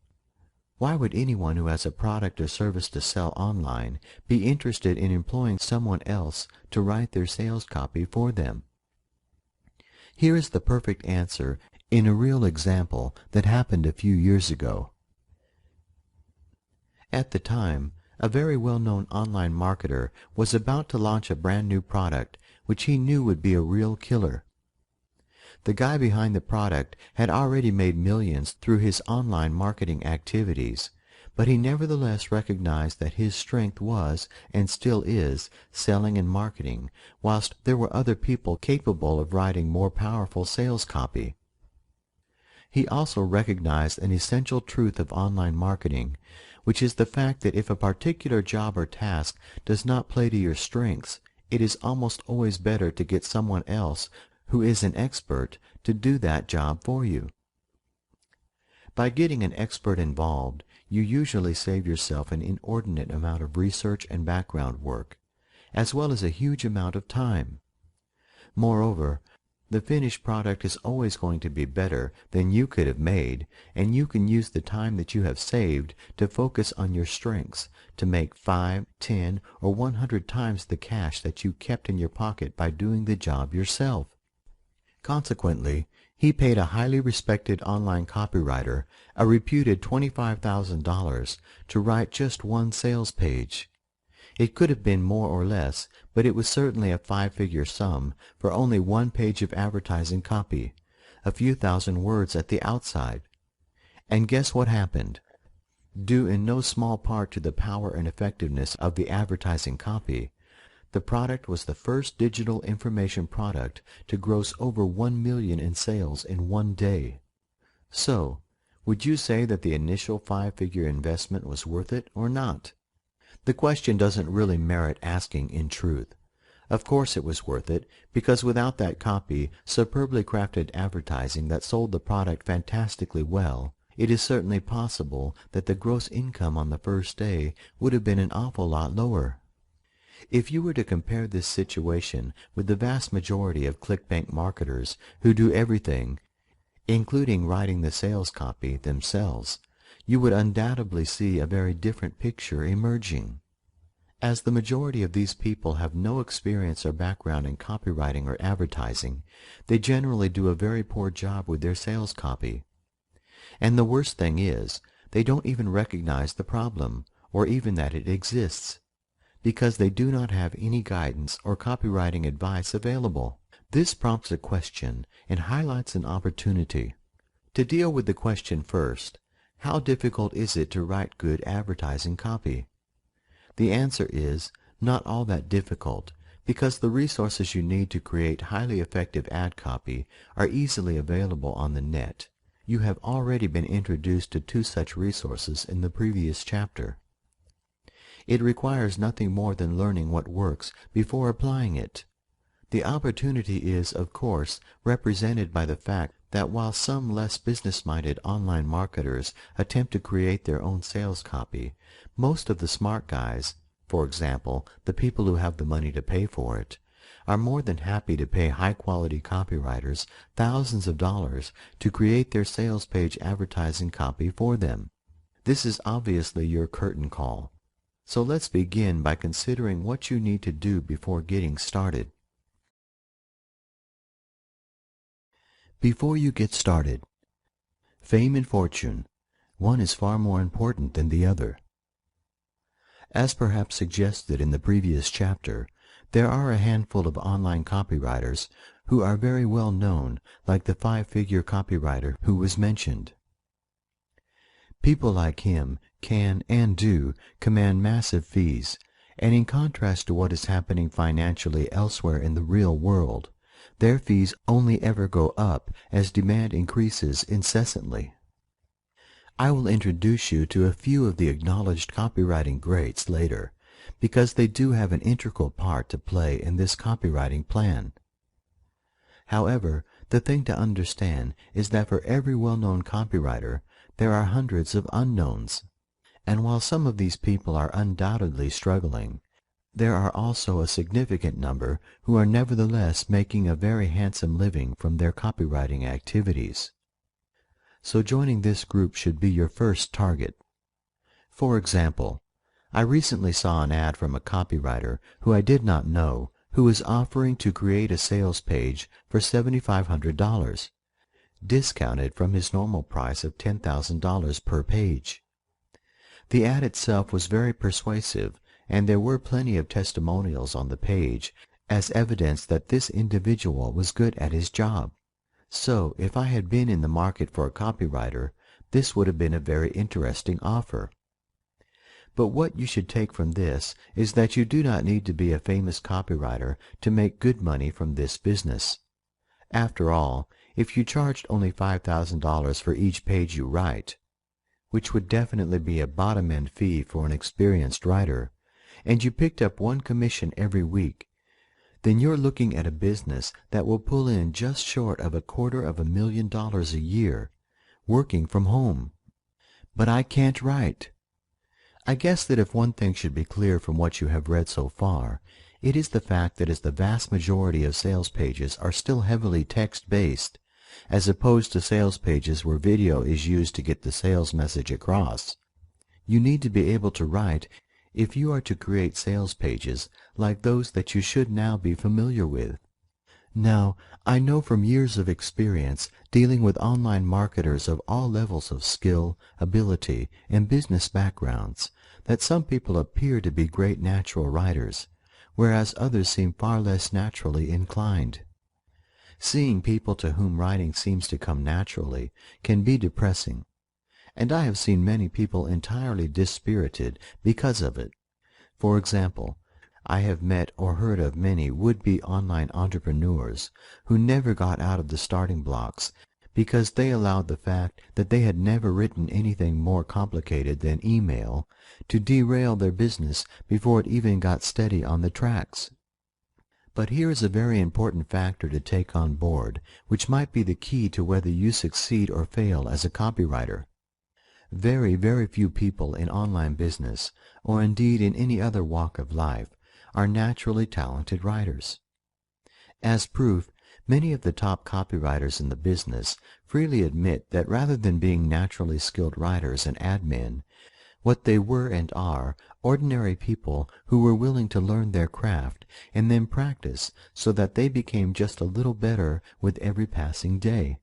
Why would anyone who has a product or service to sell online be interested in employing someone else to write their sales copy for them? Here is the perfect answer in a real example that happened a few years ago. At the time, a very well-known online marketer was about to launch a brand new product which he knew would be a real killer. The guy behind the product had already made millions through his online marketing activities, but he nevertheless recognized that his strength was, and still is, selling and marketing, whilst there were other people capable of writing more powerful sales copy. He also recognized an essential truth of online marketing, which is the fact that if a particular job or task does not play to your strengths, it is almost always better to get someone else who is an expert to do that job for you. By getting an expert involved, you usually save yourself an inordinate amount of research and background work, as well as a huge amount of time. Moreover, the finished product is always going to be better than you could have made, and you can use the time that you have saved to focus on your strengths to make 5, 10, or 100 times the cash that you kept in your pocket by doing the job yourself. Consequently, he paid a highly respected online copywriter a reputed $25,000 to write just one sales page. It could have been more or less, but it was certainly a 5-figure sum for only one page of advertising copy, a few thousand words at the outside. And guess what happened? Due in no small part to the power and effectiveness of the advertising copy, the product was the first digital information product to gross over 1 million in sales in one day. So, would you say that the initial 5-figure investment was worth it or not? The question doesn't really merit asking in truth. Of course it was worth it, because without that copy, superbly crafted advertising that sold the product fantastically well, it is certainly possible that the gross income on the first day would have been an awful lot lower. If you were to compare this situation with the vast majority of ClickBank marketers who do everything, including writing the sales copy themselves, you would undoubtedly see a very different picture emerging. As the majority of these people have no experience or background in copywriting or advertising, they generally do a very poor job with their sales copy. And the worst thing is, they don't even recognize the problem, or even that it exists, because they do not have any guidance or copywriting advice available. This prompts a question and highlights an opportunity. To deal with the question first, how difficult is it to write good advertising copy? The answer is not all that difficult, because the resources you need to create highly effective ad copy are easily available on the net. You have already been introduced to 2 such resources in the previous chapter. It requires nothing more than learning what works before applying it. The opportunity is, of course, represented by the fact that while some less business-minded online marketers attempt to create their own sales copy, most of the smart guys, for example, the people who have the money to pay for it, are more than happy to pay high-quality copywriters thousands of dollars to create their sales page advertising copy for them. This is obviously your curtain call. So let's begin by considering what you need to do before getting started. Before you get started, fame and fortune, one is far more important than the other. As perhaps suggested in the previous chapter, there are a handful of online copywriters who are very well known, like the five-figure copywriter who was mentioned. People like him can and do command massive fees, and in contrast to what is happening financially elsewhere in the real world, their fees only ever go up as demand increases incessantly. I will introduce you to a few of the acknowledged copywriting greats later, because they do have an integral part to play in this copywriting plan. However, the thing to understand is that for every well-known copywriter, there are hundreds of unknowns. And while some of these people are undoubtedly struggling, there are also a significant number who are nevertheless making a very handsome living from their copywriting activities. So joining this group should be your first target. For example, I recently saw an ad from a copywriter who I did not know, who was offering to create a sales page for $7,500, discounted from his normal price of $10,000 per page. The ad itself was very persuasive, and there were plenty of testimonials on the page as evidence that this individual was good at his job. So, if I had been in the market for a copywriter, this would have been a very interesting offer. But what you should take from this is that you do not need to be a famous copywriter to make good money from this business. After all, if you charged only $5,000 for each page you write, which would definitely be a bottom-end fee for an experienced writer, and you picked up one commission every week, then you're looking at a business that will pull in just short of $250,000 a year, working from home. But I can't write. I guess that if one thing should be clear from what you have read so far, it is the fact that as the vast majority of sales pages are still heavily text-based, as opposed to sales pages where video is used to get the sales message across, you need to be able to write if you are to create sales pages like those that you should now be familiar with. Now, I know from years of experience dealing with online marketers of all levels of skill, ability, and business backgrounds that some people appear to be great natural writers, whereas others seem far less naturally inclined. Seeing people to whom writing seems to come naturally can be depressing, and I have seen many people entirely dispirited because of it. For example, I have met or heard of many would-be online entrepreneurs who never got out of the starting blocks because they allowed the fact that they had never written anything more complicated than email to derail their business before it even got steady on the tracks. But here is a very important factor to take on board, which might be the key to whether you succeed or fail as a copywriter. Very, very few people in online business, or indeed in any other walk of life, are naturally talented writers. As proof, many of the top copywriters in the business freely admit that rather than being naturally skilled writers and admin, what they were and are ordinary people who were willing to learn their craft and then practice so that they became just a little better with every passing day.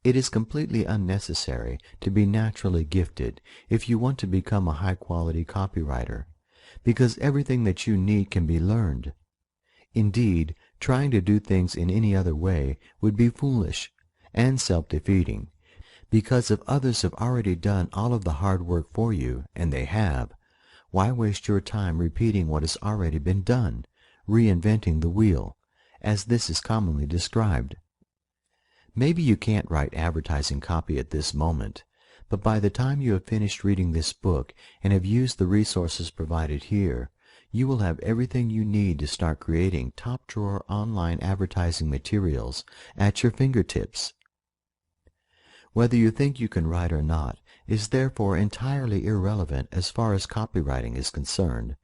It is completely unnecessary to be naturally gifted if you want to become a high-quality copywriter, because everything that you need can be learned. Indeed, trying to do things in any other way would be foolish and self-defeating, because if others have already done all of the hard work for you, and they have, why waste your time repeating what has already been done, reinventing the wheel, as this is commonly described? Maybe you can't write advertising copy at this moment, but by the time you have finished reading this book and have used the resources provided here, you will have everything you need to start creating top-drawer online advertising materials at your fingertips. Whether you think you can write or not is therefore entirely irrelevant as far as copywriting is concerned,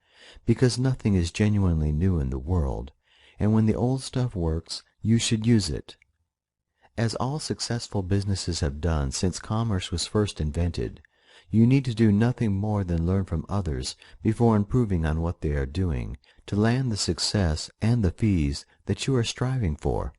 because nothing is genuinely new in the world, and when the old stuff works, you should use it. As all successful businesses have done since commerce was first invented, you need to do nothing more than learn from others before improving on what they are doing to land the success and the fees that you are striving for.